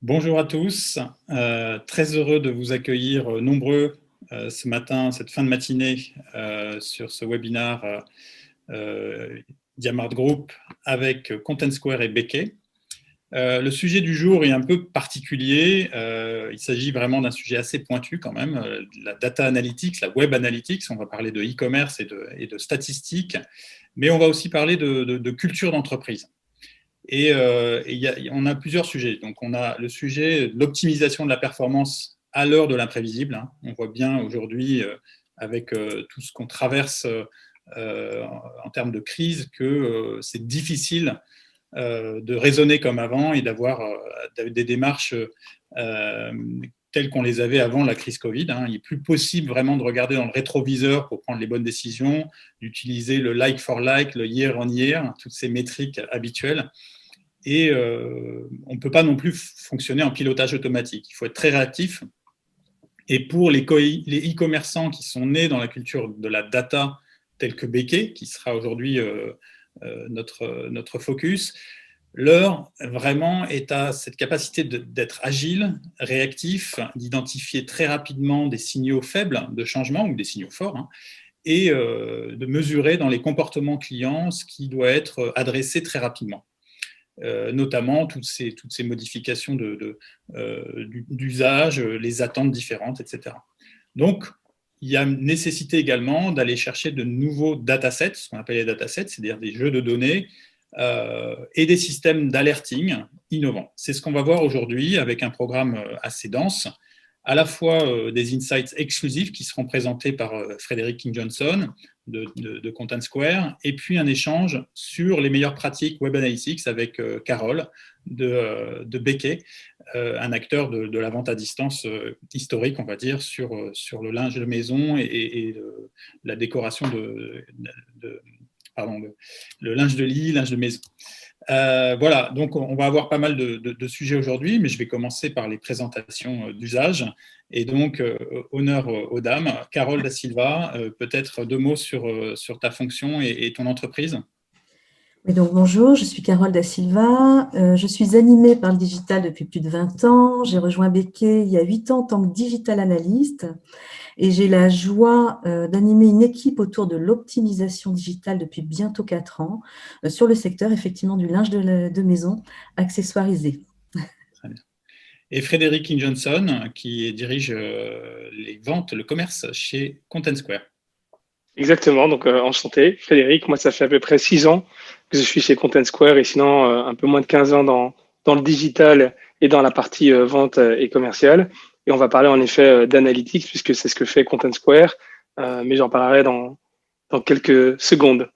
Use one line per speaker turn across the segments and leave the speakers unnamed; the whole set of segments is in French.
Bonjour à tous, très heureux de vous accueillir nombreux ce matin, cette fin de matinée sur ce webinaire Diamart Group avec Content Square et Becquet. Le sujet du jour est un peu particulier, il s'agit vraiment d'un sujet assez pointu quand même, la data analytics, la web analytics, on va parler de e-commerce et de statistiques, mais on va aussi parler de culture d'entreprise. Et on a plusieurs sujets. Donc, on a le sujet de l'optimisation de la performance à l'heure de l'imprévisible. On voit bien aujourd'hui, avec tout ce qu'on traverse en termes de crise, que c'est difficile de raisonner comme avant et d'avoir des démarches telles qu'on les avait avant la crise Covid. Il n'est plus possible vraiment de regarder dans le rétroviseur pour prendre les bonnes décisions, d'utiliser le like for like, le year on year, toutes ces métriques habituelles. Et on ne peut pas non plus fonctionner en pilotage automatique. Il faut être très réactif. Et pour les e-commerçants qui sont nés dans la culture de la data, telle que Becquet, qui sera aujourd'hui notre focus, l'heure vraiment est à cette capacité d'être agile, réactif, d'identifier très rapidement des signaux faibles de changement ou des signaux forts, et de mesurer dans les comportements clients ce qui doit être adressé très rapidement. Notamment toutes ces modifications d'usage, les attentes différentes, etc. Donc, il y a une nécessité également d'aller chercher de nouveaux datasets, ce qu'on appelle les datasets, c'est-à-dire des jeux de données et des systèmes d'alerting innovants. C'est ce qu'on va voir aujourd'hui avec un programme assez dense, à la fois des insights exclusifs qui seront présentés par Frédéric King Johnson de Content Square, et puis un échange sur les meilleures pratiques Web Analytics avec Carole de Becquet, un acteur de la vente à distance historique, on va dire, sur le linge de maison et la décoration le linge de lit, linge de maison. Voilà, donc on va avoir pas mal de sujets aujourd'hui, mais je vais commencer par les présentations d'usage. Et donc, honneur aux dames. Carole da Silva, peut-être deux mots sur ta fonction et ton entreprise.
Oui, donc bonjour, je suis Carole da Silva. Je suis animée par le digital depuis plus de 20 ans. J'ai rejoint Becquet il y a 8 ans en tant que digital analyst et j'ai la joie d'animer une équipe autour de l'optimisation digitale depuis bientôt 4 ans sur le secteur effectivement du linge de maison accessoirisé.
Très bien. Et Frédéric King Johnson, qui dirige les ventes, le commerce chez Content Square.
Exactement, donc enchanté, Frédéric. Moi, ça fait à peu près 6 ans que je suis chez Content Square et sinon un peu moins de 15 ans dans le digital et dans la partie vente et commerciale. Et on va parler en effet d'analytics puisque c'est ce que fait Content Square, mais j'en parlerai dans quelques secondes.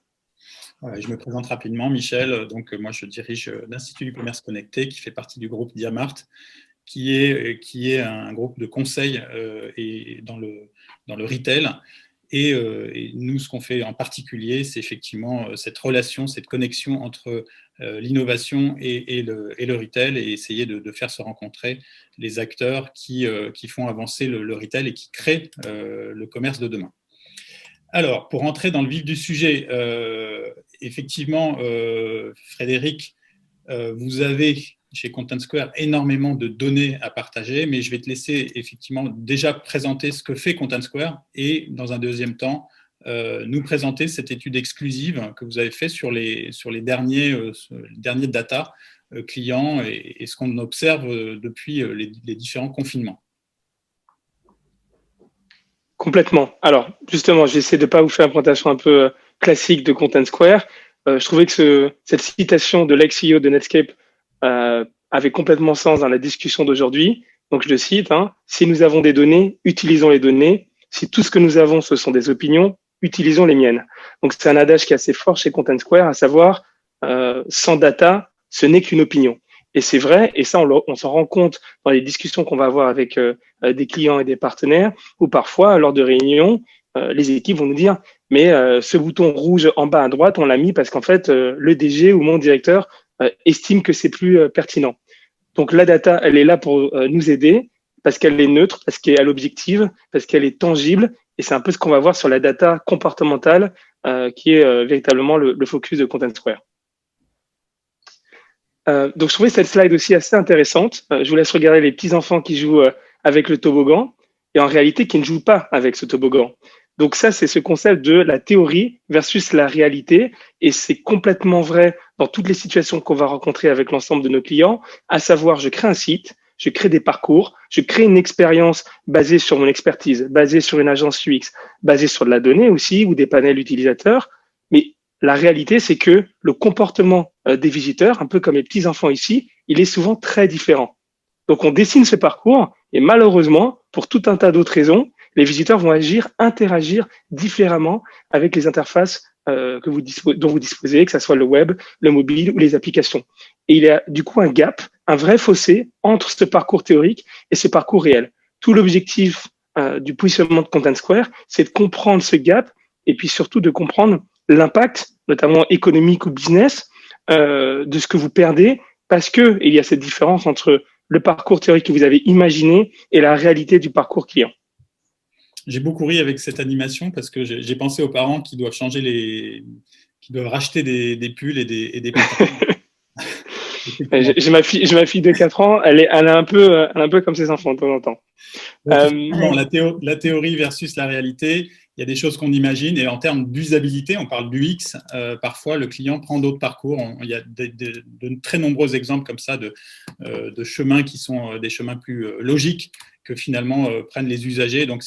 Ouais, je me présente rapidement, Michel. Donc, moi, je dirige l'Institut du commerce connecté qui fait partie du groupe Diamart, qui est un groupe de conseil et dans le retail. Et nous, ce qu'on fait en particulier, c'est effectivement cette relation, cette connexion entre l'innovation et le retail, et essayer de faire se rencontrer les acteurs qui font avancer le retail et qui créent le commerce de demain. Alors, pour entrer dans le vif du sujet, effectivement, Frédéric, vous avez chez Content Square énormément de données à partager, mais je vais te laisser effectivement déjà présenter ce que fait Content Square et dans un deuxième temps, nous présenter cette étude exclusive que vous avez faite sur les derniers data clients et ce qu'on observe depuis les différents confinements.
Complètement. Alors, justement, j'essaie de ne pas vous faire une présentation un peu classique de Content Square. Je trouvais que cette citation de l'ex-CEO de Netscape avait complètement sens dans la discussion d'aujourd'hui. Donc, je le cite, si nous avons des données, utilisons les données. Si tout ce que nous avons, ce sont des opinions, utilisons les miennes. Donc, c'est un adage qui est assez fort chez Content Square, à savoir, sans data, ce n'est qu'une opinion. Et c'est vrai, et ça, on s'en rend compte dans les discussions qu'on va avoir avec des clients et des partenaires, où parfois, lors de réunions, les équipes vont nous dire « mais ce bouton rouge en bas à droite, on l'a mis parce qu'en fait, le DG ou mon directeur estime que c'est plus pertinent. » Donc, la data, elle est là pour nous aider parce qu'elle est neutre, parce qu'elle est objective, parce qu'elle est tangible. Et c'est un peu ce qu'on va voir sur la data comportementale qui est véritablement le focus de Content Square. Donc, je trouvais cette slide aussi assez intéressante. Je vous laisse regarder les petits-enfants qui jouent avec le toboggan et en réalité qui ne jouent pas avec ce toboggan. Donc ça, c'est ce concept de la théorie versus la réalité et c'est complètement vrai dans toutes les situations qu'on va rencontrer avec l'ensemble de nos clients, à savoir, je crée un site, je crée des parcours, je crée une expérience basée sur mon expertise, basée sur une agence UX, basée sur de la donnée aussi ou des panels utilisateurs. Mais la réalité, c'est que le comportement des visiteurs, un peu comme les petits-enfants ici, il est souvent très différent. Donc, on dessine ce parcours et malheureusement, pour tout un tas d'autres raisons, les visiteurs vont interagir différemment avec les interfaces dont vous disposez, que ce soit le web, le mobile ou les applications. Et il y a du coup un gap, un vrai fossé entre ce parcours théorique et ce parcours réel. Tout l'objectif du positionnement de Content Square, c'est de comprendre ce gap et puis surtout de comprendre l'impact, notamment économique ou business, de ce que vous perdez parce que il y a cette différence entre le parcours théorique que vous avez imaginé et la réalité du parcours client.
J'ai beaucoup ri avec cette animation parce que j'ai pensé aux parents qui doivent qui doivent racheter des pulls et des pantalons.
J'ai ma fille de 4 ans, elle est un peu comme ses enfants de temps en temps.
La théorie versus la réalité, il y a des choses qu'on imagine et en termes d'usabilité, on parle d'UX, parfois le client prend d'autres parcours. Il y a de très nombreux exemples comme ça de chemins qui sont des chemins plus logiques que finalement prennent les usagers. Donc,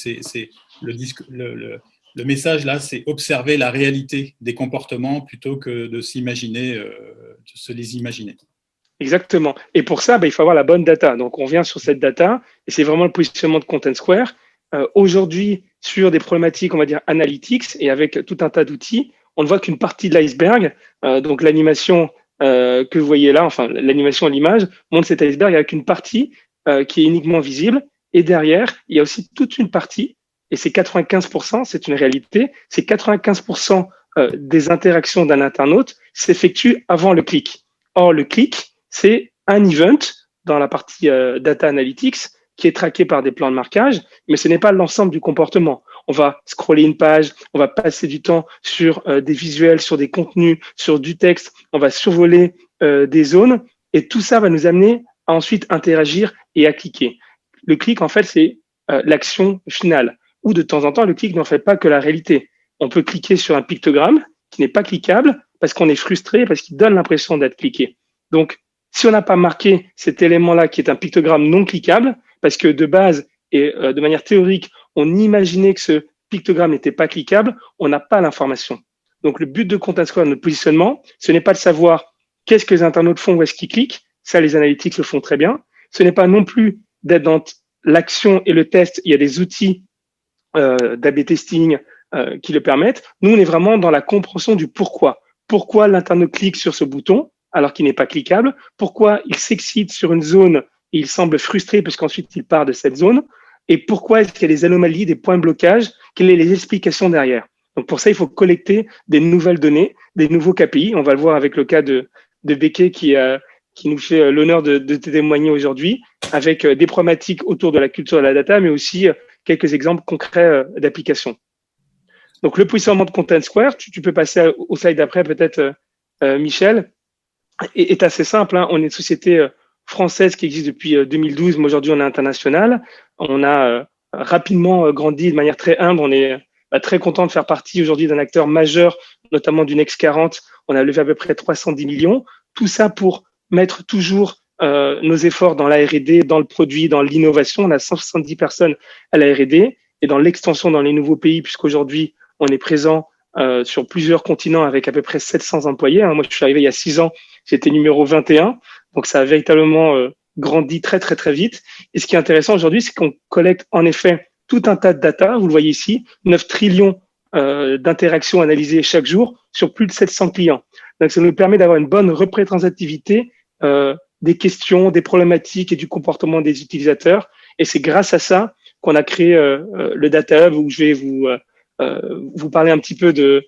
le message là, c'est observer la réalité des comportements plutôt que de se les imaginer.
Exactement. Et pour ça, il faut avoir la bonne data. Donc, on vient sur cette data et c'est vraiment le positionnement de Content Square. Aujourd'hui, sur des problématiques, on va dire analytics et avec tout un tas d'outils, on ne voit qu'une partie de l'iceberg. Donc, l'animation que vous voyez là, enfin, l'animation à l'image montre cet iceberg avec une partie qui est uniquement visible. Et derrière, il y a aussi toute une partie, et c'est 95%, c'est une réalité, c'est 95% des interactions d'un internaute s'effectuent avant le clic. Or, le clic, c'est un event dans la partie data analytics qui est traqué par des plans de marquage, mais ce n'est pas l'ensemble du comportement. On va scroller une page, on va passer du temps sur des visuels, sur des contenus, sur du texte, on va survoler des zones, et tout ça va nous amener à ensuite interagir et à cliquer. Le clic, en fait, c'est l'action finale, ou de temps en temps, le clic n'en fait pas que la réalité. On peut cliquer sur un pictogramme qui n'est pas cliquable parce qu'on est frustré, parce qu'il donne l'impression d'être cliqué. Donc, si on n'a pas marqué cet élément-là qui est un pictogramme non cliquable, parce que de base et de manière théorique, on imaginait que ce pictogramme n'était pas cliquable, on n'a pas l'information. Donc, le but de Content Square, notre positionnement, ce n'est pas de savoir qu'est-ce que les internautes font, où est-ce qu'ils cliquent. Ça, les analytics le font très bien. Ce n'est pas non plus d'être dans l'action et le test. Il y a des outils d'A/B testing qui le permettent. Nous, on est vraiment dans la compréhension du pourquoi. Pourquoi l'internaute clique sur ce bouton alors qu'il n'est pas cliquable? Pourquoi il s'excite sur une zone et il semble frustré parce qu'ensuite il part de cette zone? Et pourquoi est-ce qu'il y a des anomalies, des points de blocage? Quelles sont les explications derrière? Donc pour ça, il faut collecter des nouvelles données, des nouveaux KPI. On va le voir avec le cas de Becquet qui nous fait l'honneur de témoigner aujourd'hui, avec des problématiques autour de la culture de la data, mais aussi quelques exemples concrets d'applications. Donc, le positionnement de Content Square, tu peux passer au slide d'après peut-être, Michel, est assez simple. On est une société française qui existe depuis 2012, mais aujourd'hui, on est international. On a rapidement grandi de manière très humble. On est très content de faire partie aujourd'hui d'un acteur majeur, notamment du Next 40. On a levé à peu près 310 millions. Tout ça pour mettre toujours nos efforts dans la R&D, dans le produit, dans l'innovation. On a 170 personnes à la R&D et dans l'extension dans les nouveaux pays, puisqu'aujourd'hui, on est présent sur plusieurs continents avec à peu près 700 employés. Moi, je suis arrivé il y a 6 ans, j'étais numéro 21. Donc, ça a véritablement grandi très, très, très vite. Et ce qui est intéressant aujourd'hui, c'est qu'on collecte en effet tout un tas de data. Vous le voyez ici, 9 trillions d'interactions analysées chaque jour sur plus de 700 clients. Donc, ça nous permet d'avoir une bonne représentativité des questions, des problématiques et du comportement des utilisateurs. Et c'est grâce à ça qu'on a créé le Data Hub, où je vais vous parler un petit peu de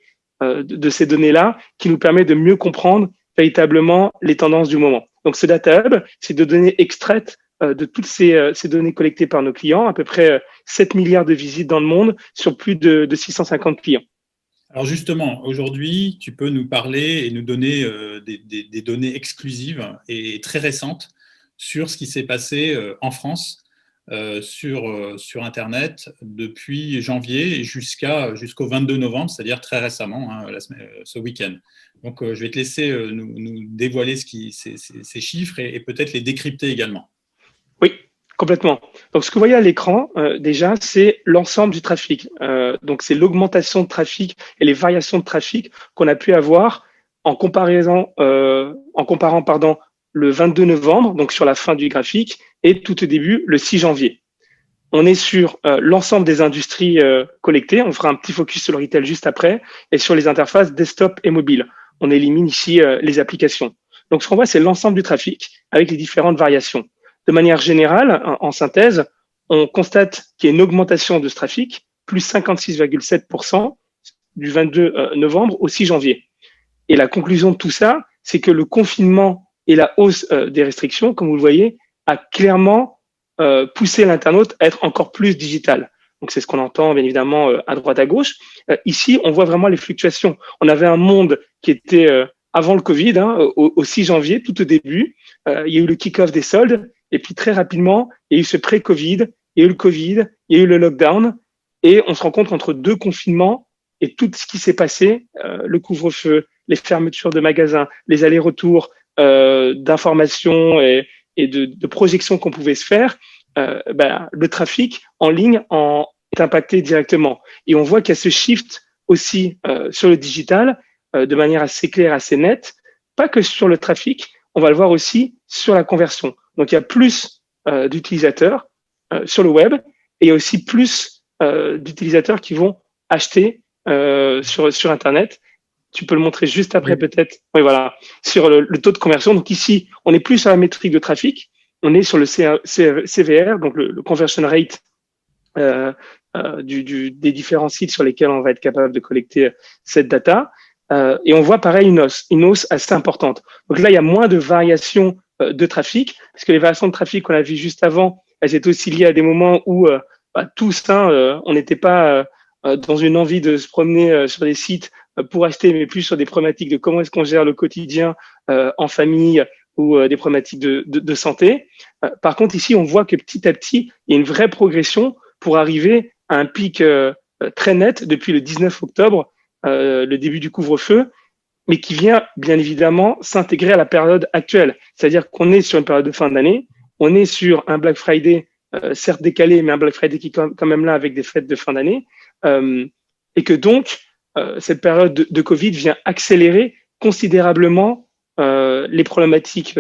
ces données-là, qui nous permet de mieux comprendre véritablement les tendances du moment. Donc, ce Data Hub, c'est de données extraites de toutes ces données collectées par nos clients, à peu près 7 milliards de visites dans le monde sur plus de 650 clients.
Alors justement, aujourd'hui, tu peux nous parler et nous donner des données exclusives et très récentes sur ce qui s'est passé en France sur Internet depuis janvier et jusqu'au 22 novembre, c'est-à-dire très récemment, hein, ce week-end. Donc, je vais te laisser nous dévoiler ces chiffres et peut-être les décrypter également.
Oui, complètement. Donc, ce que vous voyez à l'écran, déjà, c'est l'ensemble du trafic. Donc, c'est l'augmentation de trafic et les variations de trafic qu'on a pu avoir en comparant, pardon, le 22 novembre, donc sur la fin du graphique, et tout au début, le 6 janvier. On est sur l'ensemble des industries collectées. On fera un petit focus sur le retail juste après, et sur les interfaces desktop et mobile. On élimine ici les applications. Donc, ce qu'on voit, c'est l'ensemble du trafic avec les différentes variations. De manière générale, en synthèse, on constate qu'il y a une augmentation de ce trafic, plus 56,7% du 22 novembre au 6 janvier. Et la conclusion de tout ça, c'est que le confinement et la hausse des restrictions, comme vous le voyez, a clairement poussé l'internaute à être encore plus digital. Donc, c'est ce qu'on entend, bien évidemment, à droite, à gauche. Ici, on voit vraiment les fluctuations. On avait un monde qui était avant le Covid, hein, au 6 janvier, tout au début. Il y a eu le kick-off des soldes. Et puis, très rapidement, il y a eu ce pré-Covid, il y a eu le Covid, il y a eu le lockdown. Et on se rend compte qu'entre deux confinements et tout ce qui s'est passé, le couvre-feu, les fermetures de magasins, les allers-retours d'informations et de projections qu'on pouvait se faire, le trafic en ligne est impacté directement. Et on voit qu'il y a ce shift aussi sur le digital de manière assez claire, assez nette, pas que sur le trafic, on va le voir aussi sur la conversion. Donc, il y a plus d'utilisateurs sur le web et il y a aussi plus d'utilisateurs qui vont acheter sur Internet. Tu peux le montrer juste après peut-être. Oui, voilà, sur le taux de conversion. Donc ici, on n'est plus sur la métrique de trafic, on est sur le CVR, donc le conversion rate des différents sites sur lesquels on va être capable de collecter cette data. Et on voit pareil une hausse assez importante. Donc là, il y a moins de variations de trafic, parce que les variations de trafic qu'on a vues juste avant, elles étaient aussi liées à des moments où tous, on n'était pas dans une envie de se promener sur des sites pour acheter, mais plus sur des problématiques de comment est-ce qu'on gère le quotidien en famille ou des problématiques de santé. Par contre, ici, on voit que petit à petit, il y a une vraie progression pour arriver à un pic très net depuis le 19 octobre, le début du couvre-feu, mais qui vient bien évidemment s'intégrer à la période actuelle. C'est-à-dire qu'on est sur une période de fin d'année, on est sur un Black Friday, certes décalé, mais un Black Friday qui est quand même là avec des fêtes de fin d'année, et que donc, cette période de Covid vient accélérer considérablement les problématiques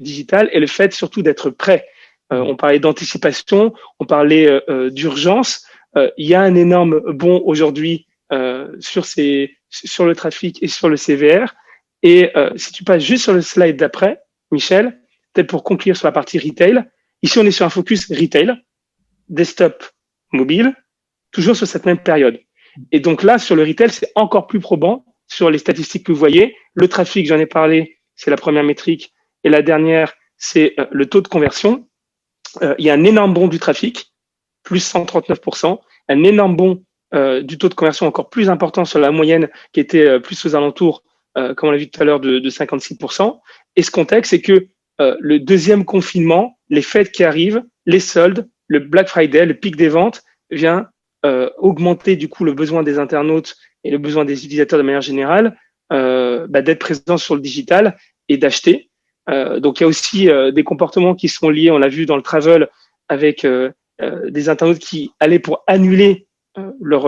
digitales et le fait surtout d'être prêt. On parlait d'anticipation, on parlait d'urgence. Il y a un énorme bond aujourd'hui sur le trafic et sur le CVR. Et si tu passes juste sur le slide d'après, Michel, peut-être pour conclure sur la partie retail, ici on est sur un focus retail, desktop, mobile, toujours sur cette même période. Et donc là, sur le retail, c'est encore plus probant sur les statistiques que vous voyez. Le trafic, j'en ai parlé, c'est la première métrique. Et la dernière, c'est le taux de conversion. Il y a un énorme bond du trafic, plus 139%. Un énorme bond du taux de conversion encore plus important sur la moyenne qui était plus aux alentours, comme on l'a vu tout à l'heure, de 56%. Et ce contexte, c'est que le deuxième confinement, les fêtes qui arrivent, les soldes, le Black Friday, le pic des ventes vient augmenter du coup le besoin des internautes et le besoin des utilisateurs de manière générale d'être présents sur le digital et d'acheter. Donc il y a aussi des comportements qui sont liés, on l'a vu dans le travel, avec des internautes qui allaient pour annuler leur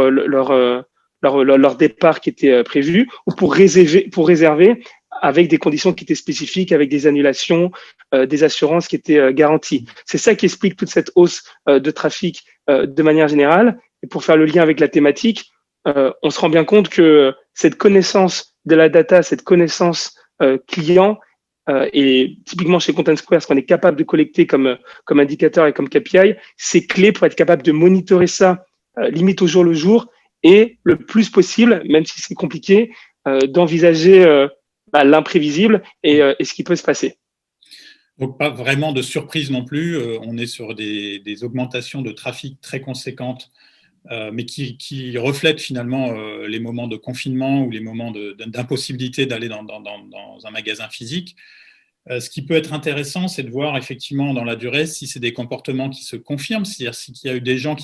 départ qui était prévu ou pour réserver avec des conditions qui étaient spécifiques, avec des annulations, des assurances qui étaient garanties. C'est ça qui explique toute cette hausse de trafic de manière générale. Et pour faire le lien avec la thématique, on se rend bien compte que cette connaissance de la data, cette connaissance client, et typiquement chez Content Square, ce qu'on est capable de collecter comme indicateur et comme KPI, c'est clé pour être capable de monitorer ça limite au jour le jour et le plus possible, même si c'est compliqué, d'envisager l'imprévisible et ce qui peut se passer.
Donc, pas vraiment de surprise non plus. On est sur des augmentations de trafic très conséquentes mais qui reflète finalement les moments de confinement ou les moments d'impossibilité d'aller dans un magasin physique. Ce qui peut être intéressant, c'est de voir effectivement dans la durée si c'est des comportements qui se confirment, c'est-à-dire s'il y a eu des gens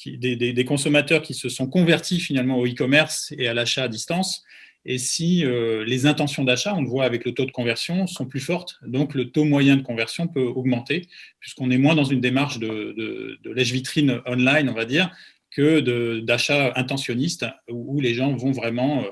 des consommateurs qui se sont convertis finalement au e-commerce et à l'achat à distance, et si les intentions d'achat, on le voit avec le taux de conversion, sont plus fortes, donc le taux moyen de conversion peut augmenter, puisqu'on est moins dans une démarche de lèche-vitrine online, on va dire, que d'achat intentionniste, où les gens vont vraiment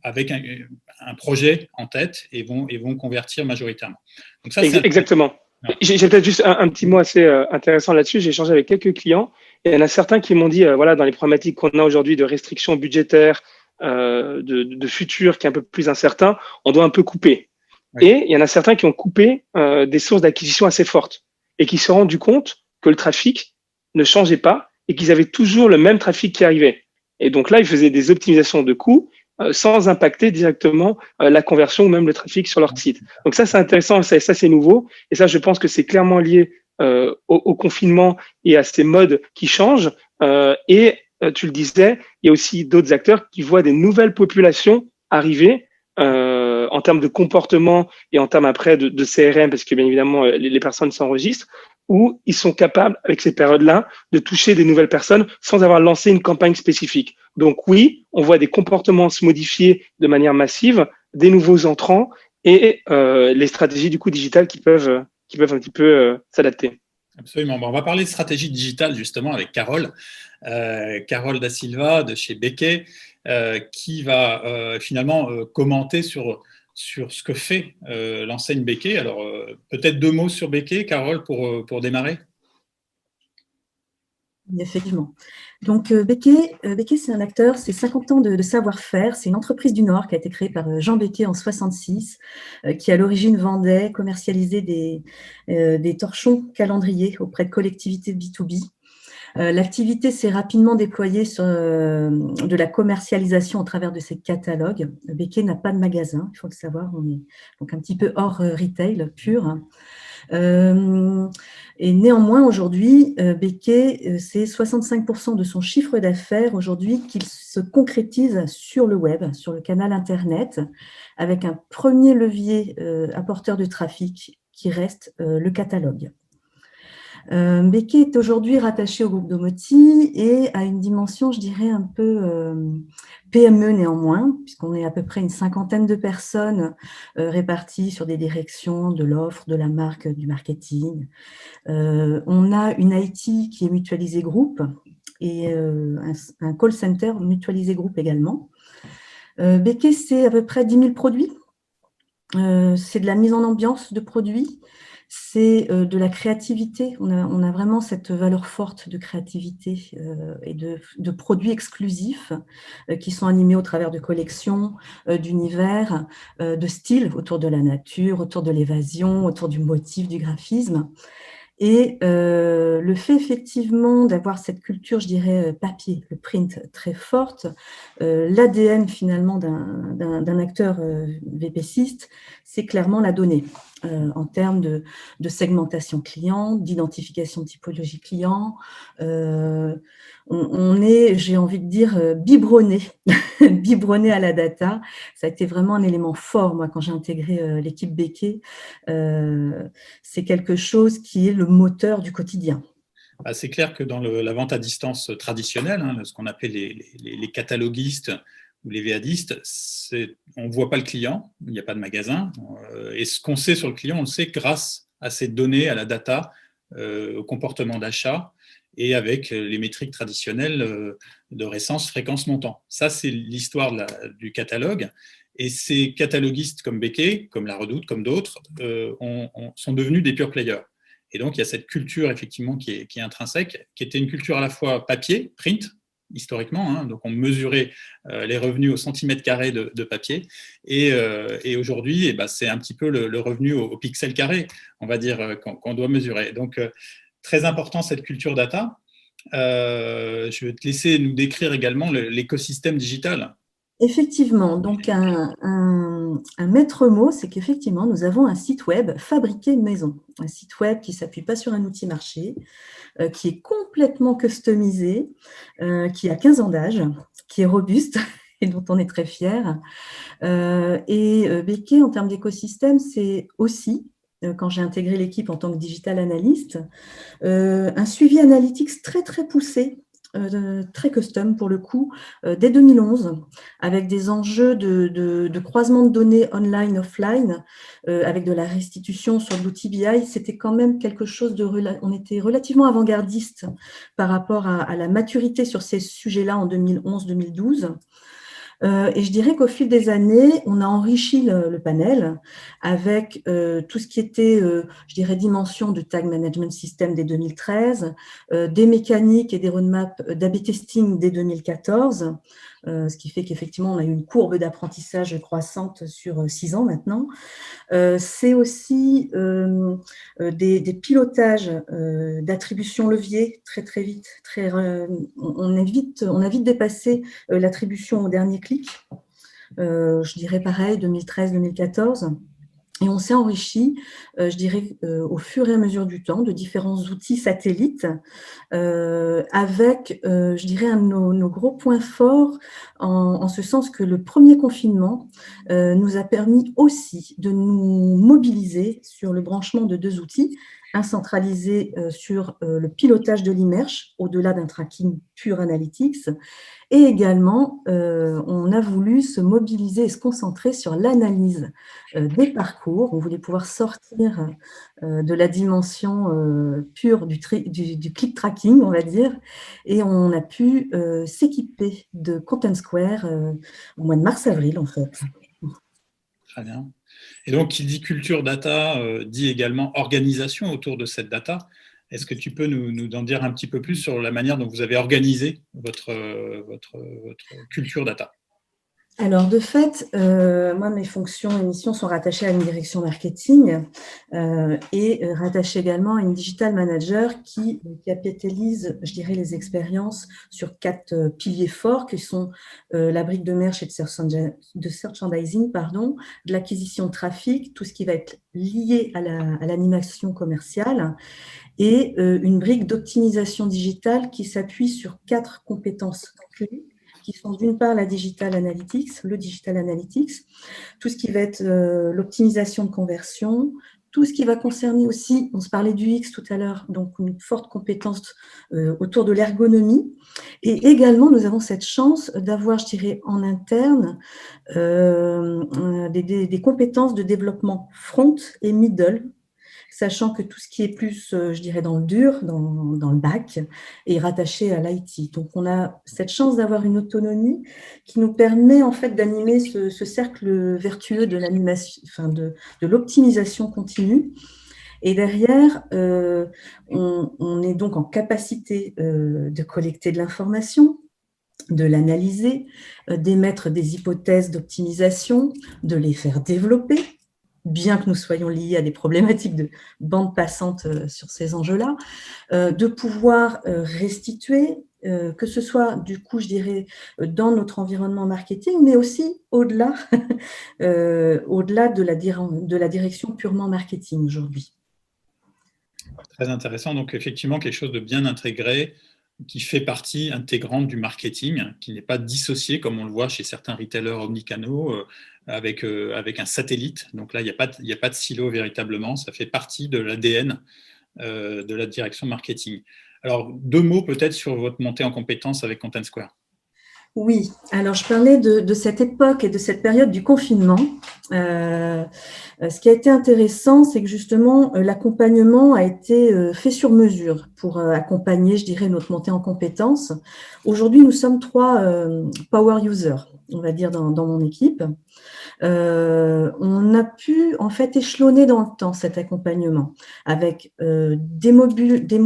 avec un projet en tête et vont convertir majoritairement. Donc ça,
Exactement. J'ai peut-être juste un petit mot assez intéressant là-dessus. J'ai échangé avec quelques clients et il y en a certains qui m'ont dit, voilà, dans les problématiques qu'on a aujourd'hui de restrictions budgétaires, de futur qui est un peu plus incertain, on doit un peu couper. Oui. Et il y en a certains qui ont coupé des sources d'acquisition assez fortes et qui se sont rendus compte que le trafic ne changeait pas et qu'ils avaient toujours le même trafic qui arrivait. Et donc là, ils faisaient des optimisations de coûts sans impacter directement la conversion ou même le trafic sur leur site. Donc ça, c'est intéressant, ça c'est nouveau. Et ça, je pense que c'est clairement lié au confinement et à ces modes qui changent. Tu le disais, il y a aussi d'autres acteurs qui voient des nouvelles populations arriver en termes de comportement et en termes après de CRM, parce que bien évidemment, les personnes s'enregistrent, où ils sont capables, avec ces périodes-là, de toucher des nouvelles personnes sans avoir lancé une campagne spécifique. Donc oui, on voit des comportements se modifier de manière massive, des nouveaux entrants et les stratégies du coup digitales qui peuvent un petit peu s'adapter.
Absolument. Bon, on va parler de stratégie digitale justement avec Carole. Carole Da Silva de chez Becquet, qui va finalement commenter sur ce que fait l'enseigne Becquet. Alors, peut-être 2 mots sur Becquet, Carole, pour démarrer.
Effectivement. Donc, Becquet, c'est un acteur, c'est 50 ans de savoir-faire. C'est une entreprise du Nord qui a été créée par Jean Becquet en 66, qui à l'origine vendait, commercialisait des torchons calendriers auprès de collectivités B2B. L'activité s'est rapidement déployée sur de la commercialisation au travers de ses catalogues. Becquet n'a pas de magasin, il faut le savoir, on est donc un petit peu hors retail pur. Et néanmoins, aujourd'hui, Becquet, c'est 65% de son chiffre d'affaires aujourd'hui qu'il se concrétise sur le web, sur le canal Internet, avec un premier levier apporteur de trafic qui reste le catalogue. Becquet est aujourd'hui rattaché au groupe Domoti et à une dimension, je dirais, un peu PME néanmoins, puisqu'on est à peu près une 50aine de personnes réparties sur des directions de l'offre, de la marque, du marketing. On a une IT qui est mutualisée groupe et un call center mutualisé groupe également. Becquet, c'est à peu près 10 000 produits. C'est de la mise en ambiance de produits. C'est de la créativité. On a vraiment cette valeur forte de créativité et de produits exclusifs qui sont animés au travers de collections, d'univers, de styles autour de la nature, autour de l'évasion, autour du motif, du graphisme. Et le fait effectivement d'avoir cette culture, je dirais, papier, le print très forte, l'ADN finalement d'un acteur VPCiste, c'est clairement la donnée en termes de segmentation client, d'identification de typologie client. On est, j'ai envie de dire, biberonné, biberonné à la data. Ça a été vraiment un élément fort, moi, quand j'ai intégré l'équipe Becquet. C'est quelque chose qui est le moteur du quotidien.
C'est clair que dans la vente à distance traditionnelle, ce qu'on appelle les cataloguistes ou les VADistes, on ne voit pas le client, il n'y a pas de magasin. Et ce qu'on sait sur le client, on le sait grâce à ces données, à la data, au comportement d'achat et avec les métriques traditionnelles de récence, fréquence, montant. Ça, c'est l'histoire du catalogue. Et ces cataloguistes comme Becquet, comme La Redoute, comme d'autres, sont devenus des pure players. Et donc, il y a cette culture, effectivement, qui est intrinsèque, qui était une culture à la fois papier, print, historiquement. Donc, on mesurait les revenus au centimètre carré de papier. Et aujourd'hui, c'est un petit peu le revenu au pixel carré, on va dire, qu'on doit mesurer. Donc, très important, cette culture data. Je vais te laisser nous décrire également l'écosystème digital.
Effectivement, donc un un maître mot, c'est qu'effectivement, nous avons un site web fabriqué maison. Un site web qui ne s'appuie pas sur un outil marché, qui est complètement customisé, qui a 15 ans d'âge, qui est robuste et dont on est très fier. Béquet, en termes d'écosystème, c'est aussi, quand j'ai intégré l'équipe en tant que digital analyst, un suivi analytics très, très poussé, très custom pour le coup, dès 2011, avec des enjeux de croisement de données online, offline, avec de la restitution sur l'outil BI. C'était quand même quelque chose on était relativement avant-gardiste par rapport à la maturité sur ces sujets-là en 2011-2012. Et je dirais qu'au fil des années, on a enrichi le panel avec tout ce qui était, je dirais, dimension de Tag Management System dès 2013, des mécaniques et des roadmaps d'A/B testing dès 2014, ce qui fait qu'effectivement, on a eu une courbe d'apprentissage croissante sur 6 ans maintenant. C'est aussi des pilotages d'attribution levier très, très vite. On a vite dépassé l'attribution au dernier clic. Je dirais pareil, 2013-2014. Et on s'est enrichi, je dirais, au fur et à mesure du temps, de différents outils satellites, avec, je dirais, un de nos gros points forts, en ce sens que le premier confinement nous a permis aussi de nous mobiliser sur le branchement de 2 outils, un centralisé sur le pilotage de l'immerge, au-delà d'un tracking pur analytics, et également, on a voulu se mobiliser et se concentrer sur l'analyse des parcours. On voulait pouvoir sortir de la dimension pure du click tracking, on va dire, et on a pu s'équiper de Content Square au mois de mars-avril, en fait.
Très bien. Et donc, qui dit culture data dit également organisation autour de cette data. Est-ce que tu peux nous en dire un petit peu plus sur la manière dont vous avez organisé votre culture data?
Alors, de fait, moi, mes fonctions et missions sont rattachées à une direction marketing et rattachées également à une digital manager qui capitalise, je dirais, les expériences sur 4 piliers forts qui sont la brique de merch et de merchandising, de l'acquisition de trafic, tout ce qui va être lié à l'animation commerciale, et une brique d'optimisation digitale qui s'appuie sur 4 compétences clés, qui sont d'une part le digital analytics, tout ce qui va être l'optimisation de conversion, tout ce qui va concerner aussi, on se parlait du X tout à l'heure, donc une forte compétence autour de l'ergonomie. Et également, nous avons cette chance d'avoir, je dirais, en interne, des compétences de développement front et middle, sachant que tout ce qui est plus, je dirais, dans le dur, dans le bac, est rattaché à l'IT. Donc, on a cette chance d'avoir une autonomie qui nous permet en fait d'animer ce cercle vertueux de l'animation, enfin de l'optimisation continue. Et derrière, on est donc en capacité de collecter de l'information, de l'analyser, d'émettre des hypothèses d'optimisation, de les faire développer, bien que nous soyons liés à des problématiques de bande passante sur ces enjeux-là, de pouvoir restituer, que ce soit du coup, je dirais, dans notre environnement marketing, mais aussi au-delà au-delà de la direction purement marketing aujourd'hui.
Très intéressant. Donc, effectivement, quelque chose de bien intégré, qui fait partie intégrante du marketing, qui n'est pas dissocié, comme on le voit chez certains retailers omnicanaux, avec un satellite. Donc là, il n'y a pas de silo véritablement. Ça fait partie de l'ADN de la direction marketing. Alors, 2 mots peut-être sur votre montée en compétences avec Content Square.
Oui, alors je parlais de cette époque et de cette période du confinement. Ce qui a été intéressant, c'est que justement, l'accompagnement a été fait sur mesure pour accompagner, je dirais, notre montée en compétences. Aujourd'hui, nous sommes 3 power users, on va dire, dans mon équipe. On a pu en fait échelonner dans le temps cet accompagnement avec des modules de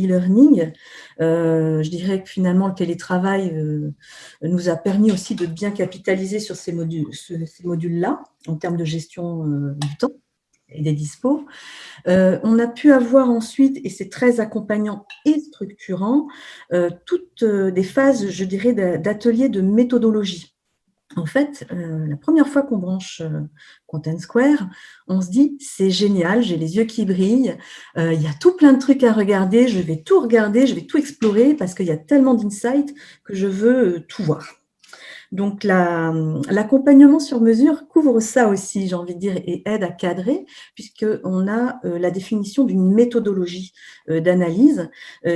e-learning. Je dirais que finalement le télétravail nous a permis aussi de bien capitaliser sur ces modules-là en termes de gestion du temps et des dispos. On a pu avoir ensuite, et c'est très accompagnant et structurant, toutes des phases, je dirais, d'ateliers de méthodologie. En fait, la première fois qu'on branche Content Square, on se dit c'est génial, j'ai les yeux qui brillent, il y a tout plein de trucs à regarder, je vais tout regarder, je vais tout explorer parce qu'il y a tellement d'insights que je veux tout voir. Donc, l'accompagnement sur mesure couvre ça aussi, j'ai envie de dire, et aide à cadrer, puisqu'on a la définition d'une méthodologie d'analyse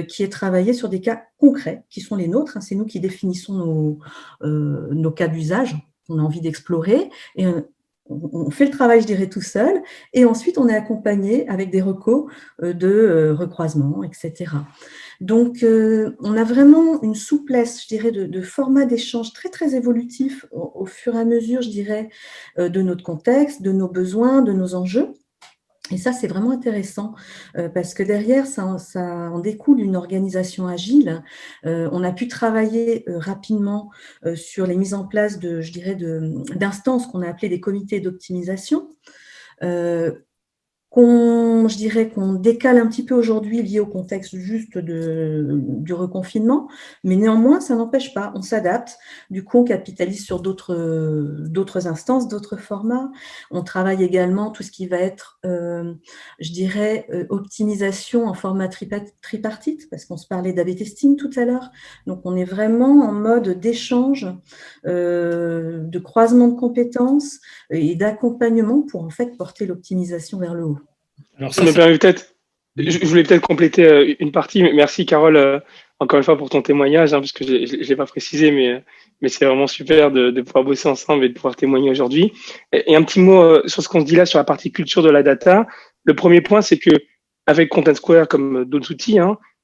qui est travaillée sur des cas concrets, qui sont les nôtres. C'est nous qui définissons nos cas d'usage qu'on a envie d'explorer. Et on fait le travail, je dirais, tout seul. Et ensuite, on est accompagné avec des recos de recroisement, etc. Donc, on a vraiment une souplesse, je dirais, de format d'échange très, très évolutif au fur et à mesure, je dirais, de notre contexte, de nos besoins, de nos enjeux. Et ça, c'est vraiment intéressant parce que derrière, ça en découle une organisation agile. On a pu travailler rapidement sur les mises en place je dirais, d'instances qu'on a appelées des comités d'optimisation. Je dirais qu'on décale un petit peu aujourd'hui lié au contexte juste du reconfinement, mais néanmoins, ça n'empêche pas, on s'adapte. Du coup, on capitalise sur d'autres instances, d'autres formats. On travaille également tout ce qui va être, je dirais, optimisation en format tripartite, parce qu'on se parlait d'A/B testing tout à l'heure. Donc, on est vraiment en mode d'échange, de croisement de compétences et d'accompagnement pour en fait porter l'optimisation vers le haut.
Alors
Je
ça,
me
c'est…
permets peut-être, je voulais peut-être compléter une partie. Merci Carole, encore une fois pour ton témoignage, parce que je l'ai pas précisé, mais c'est vraiment super de pouvoir bosser ensemble et de pouvoir témoigner aujourd'hui. Et un petit mot sur ce qu'on se dit là sur la partie culture de la data. Le premier point, c'est que avec Content Square comme d'autres outils,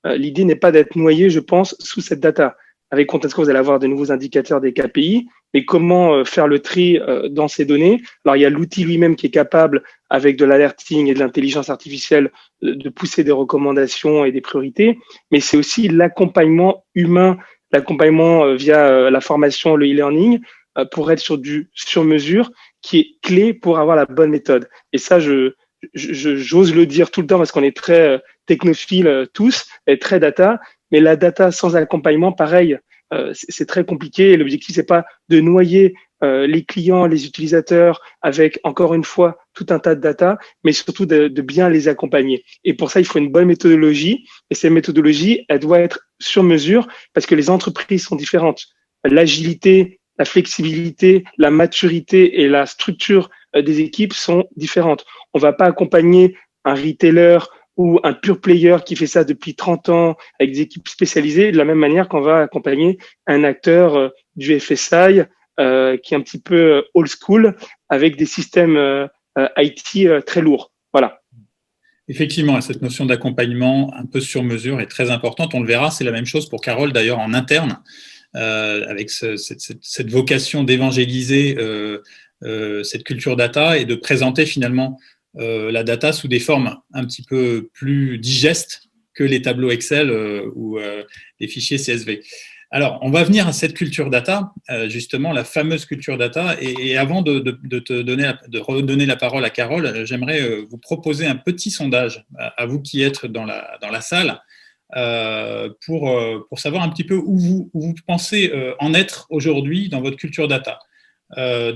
l'idée n'est pas d'être noyé, je pense, sous cette data. Avec Content Square, vous allez avoir de nouveaux indicateurs des KPI, mais comment faire le tri dans ces données? Alors, il y a l'outil lui-même qui est capable, avec de l'alerting et de l'intelligence artificielle, de pousser des recommandations et des priorités, mais c'est aussi l'accompagnement humain, l'accompagnement via la formation, le e-learning, pour être sur mesure, qui est clé pour avoir la bonne méthode. Et ça, j'ose le dire tout le temps parce qu'on est très technophiles tous, et très data, mais la data sans accompagnement, pareil, c'est très compliqué. Et l'objectif, c'est pas de noyer les clients, les utilisateurs avec, encore une fois, tout un tas de data, mais surtout de bien les accompagner. Et pour ça, il faut une bonne méthodologie. Et cette méthodologie, elle doit être sur mesure parce que les entreprises sont différentes. L'agilité, la flexibilité, la maturité et la structure des équipes sont différentes. On va pas accompagner un retailer ou un pure player qui fait ça depuis 30 ans avec des équipes spécialisées, de la même manière qu'on va accompagner un acteur du FSI qui est un petit peu old school avec des systèmes IT très lourds. Voilà.
Effectivement, cette notion d'accompagnement un peu sur mesure est très importante. On le verra, c'est la même chose pour Carole d'ailleurs en interne, avec cette vocation d'évangéliser cette culture data et de présenter finalement la data sous des formes un petit peu plus digestes que les tableaux Excel ou les fichiers CSV. Alors, on va venir à cette culture data, justement, la fameuse culture data. Et avant de redonner la parole à Carole, j'aimerais vous proposer un petit sondage à vous qui êtes dans la salle pour savoir un petit peu où vous pensez en être aujourd'hui dans votre culture data. Je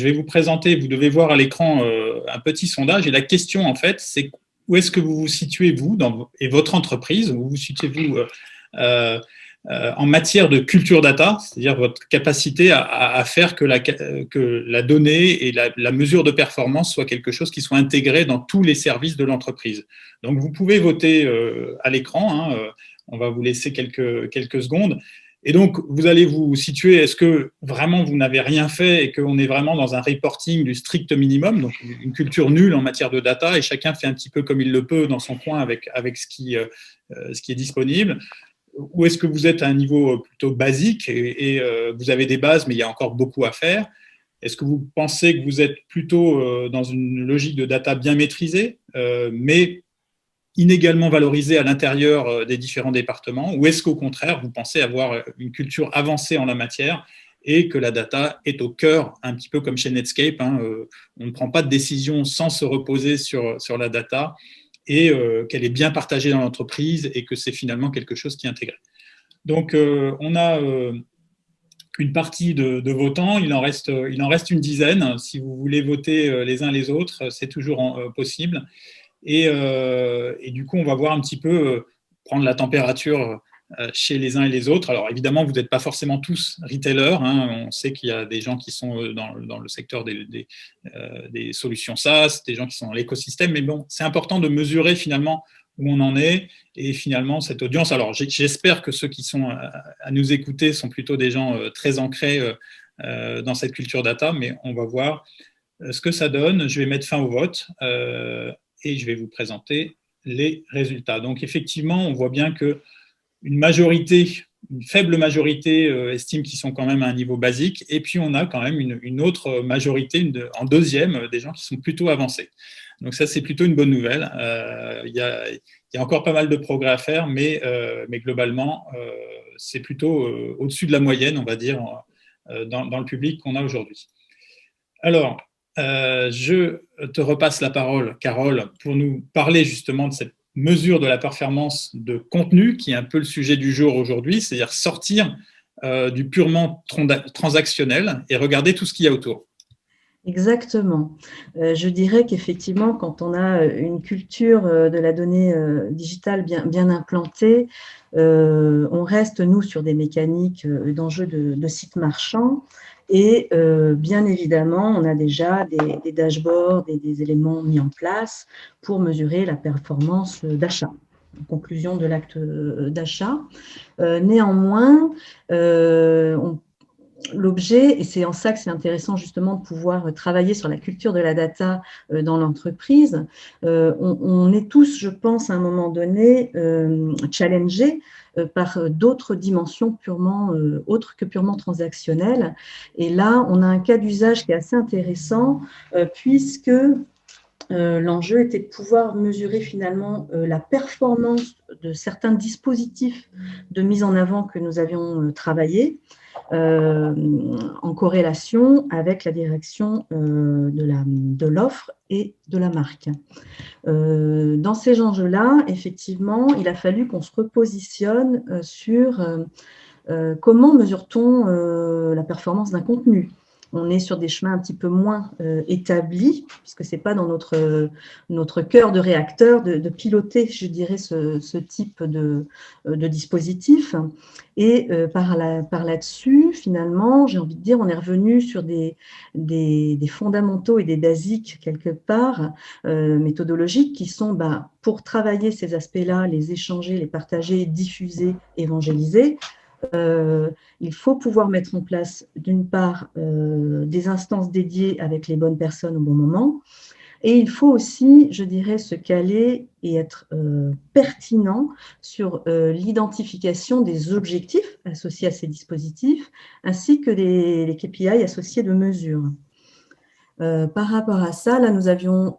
vais vous présenter, vous devez voir à l'écran un petit sondage. Et la question, en fait, c'est où est-ce que vous vous situez, vous, et votre entreprise, où vous situez-vous en matière de culture data, c'est-à-dire votre capacité à faire que la donnée et la mesure de performance soit quelque chose qui soit intégré dans tous les services de l'entreprise. Donc, vous pouvez voter à l'écran. On va vous laisser quelques secondes. Et donc, vous allez vous situer, est-ce que vraiment vous n'avez rien fait et qu'on est vraiment dans un reporting du strict minimum, donc une culture nulle en matière de data, et chacun fait un petit peu comme il le peut dans son coin avec ce qui est disponible? Ou est-ce que vous êtes à un niveau plutôt basique et vous avez des bases, mais il y a encore beaucoup à faire? Est-ce que vous pensez que vous êtes plutôt dans une logique de data bien maîtrisée, mais inégalement valorisée à l'intérieur des différents départements? Ou est-ce qu'au contraire, vous pensez avoir une culture avancée en la matière et que la data est au cœur, un petit peu comme chez Netscape, on ne prend pas de décision sans se reposer sur la data, et qu'elle est bien partagée dans l'entreprise et que c'est finalement quelque chose qui est intégré. Donc, on a une partie de votants, il en reste une dizaine. Si vous voulez voter les uns les autres, c'est toujours possible. Et du coup, on va voir un petit peu, prendre la température chez les uns et les autres. Alors évidemment, vous n'êtes pas forcément tous retailers. Hein. On sait qu'il y a des gens qui sont dans le secteur des solutions SaaS, des gens qui sont dans l'écosystème. Mais bon, c'est important de mesurer finalement où on en est et finalement cette audience. Alors j'espère que ceux qui sont à nous écouter sont plutôt des gens très ancrés dans cette culture data, mais on va voir ce que ça donne. Je vais mettre fin au vote et je vais vous présenter les résultats. Donc effectivement, on voit bien que une faible majorité estime qu'ils sont quand même à un niveau basique, et puis on a quand même une autre majorité, en deuxième, des gens qui sont plutôt avancés. Donc ça, c'est plutôt une bonne nouvelle. Il y a encore pas mal de progrès à faire, mais globalement, c'est plutôt au-dessus de la moyenne, on va dire, dans le public qu'on a aujourd'hui. Alors, je te repasse la parole, Carole, pour nous parler justement de cette mesure de la performance de contenu, qui est un peu le sujet du jour aujourd'hui, c'est-à-dire sortir du purement transactionnel et regarder tout ce qu'il y a autour.
Exactement. Je dirais qu'effectivement, quand on a une culture de la donnée digitale bien implantée, on reste, nous, sur des mécaniques d'enjeux de sites marchands. Et bien évidemment, on a déjà des dashboards et des éléments mis en place pour mesurer la performance d'achat, en conclusion de l'acte d'achat. Néanmoins, l'objet, et c'est en ça que c'est intéressant justement de pouvoir travailler sur la culture de la data dans l'entreprise, on est tous, je pense, à un moment donné, challengés par d'autres dimensions autres que purement transactionnelles. Et là, on a un cas d'usage qui est assez intéressant puisque l'enjeu était de pouvoir mesurer finalement la performance de certains dispositifs de mise en avant que nous avions travaillé en corrélation avec la direction de l'offre et de la marque. Dans ces enjeux-là, effectivement, il a fallu qu'on se repositionne sur comment mesure-t-on la performance d'un contenu. On est sur des chemins un petit peu moins établis, puisque ce n'est pas dans notre cœur de réacteur de piloter, je dirais, ce type de dispositif. Et par là-dessus, finalement, j'ai envie de dire, on est revenu sur des fondamentaux et des basiques, quelque part, méthodologiques, qui sont, pour travailler ces aspects-là, les échanger, les partager, diffuser, évangéliser, il faut pouvoir mettre en place, d'une part, des instances dédiées avec les bonnes personnes au bon moment, et il faut aussi, je dirais, se caler et être pertinent sur l'identification des objectifs associés à ces dispositifs, ainsi que les KPI associés de mesures. Par rapport à ça, là, nous avions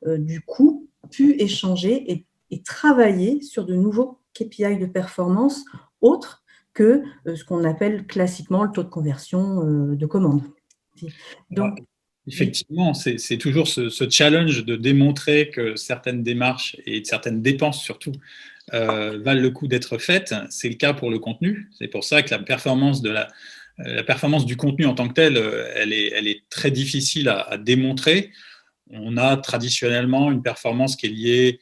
du coup pu échanger et travailler sur de nouveaux KPI de performance autres que ce qu'on appelle classiquement le taux de conversion de commande.
Donc, effectivement, c'est toujours ce challenge de démontrer que certaines démarches et certaines dépenses surtout valent le coup d'être faites. C'est le cas pour le contenu. C'est pour ça que la performance du contenu en tant que telle, elle est très difficile à démontrer. On a traditionnellement une performance qui est liée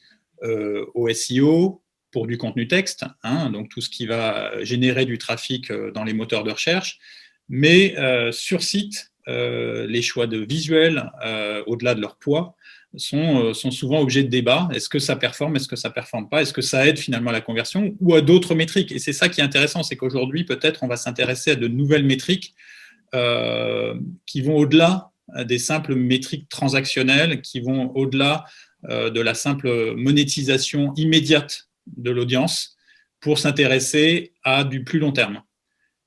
au SEO, pour du contenu texte, hein, donc tout ce qui va générer du trafic dans les moteurs de recherche. Mais sur site, les choix de visuels, au-delà de leur poids, sont souvent objets de débat. Est-ce que ça performe, est-ce que ça ne performe pas, est-ce que ça aide finalement à la conversion ou à d'autres métriques? Et c'est ça qui est intéressant, c'est qu'aujourd'hui, peut-être, on va s'intéresser à de nouvelles métriques qui vont au-delà des simples métriques transactionnelles, qui vont au-delà de la simple monétisation immédiate de l'audience pour s'intéresser à du plus long terme.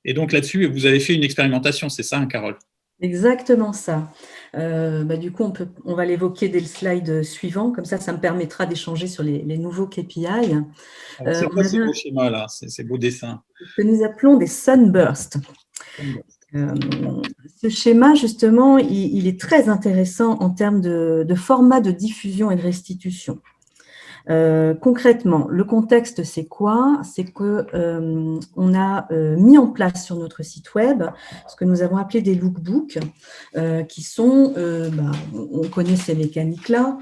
Et donc là-dessus, vous avez fait une expérimentation, c'est ça, hein, Carole?
Exactement ça. Du coup, on va l'évoquer dès le slide suivant, comme ça me permettra d'échanger sur les nouveaux KPI.
C'est quoi ces beaux schémas-là, ces beaux dessins?
Ce que nous appelons des sunbursts. Ce schéma, justement, il est très intéressant en termes de format de diffusion et de restitution. Concrètement, le contexte, c'est quoi? C'est que on a mis en place sur notre site web ce que nous avons appelé des lookbooks, qui sont, on connaît ces mécaniques-là,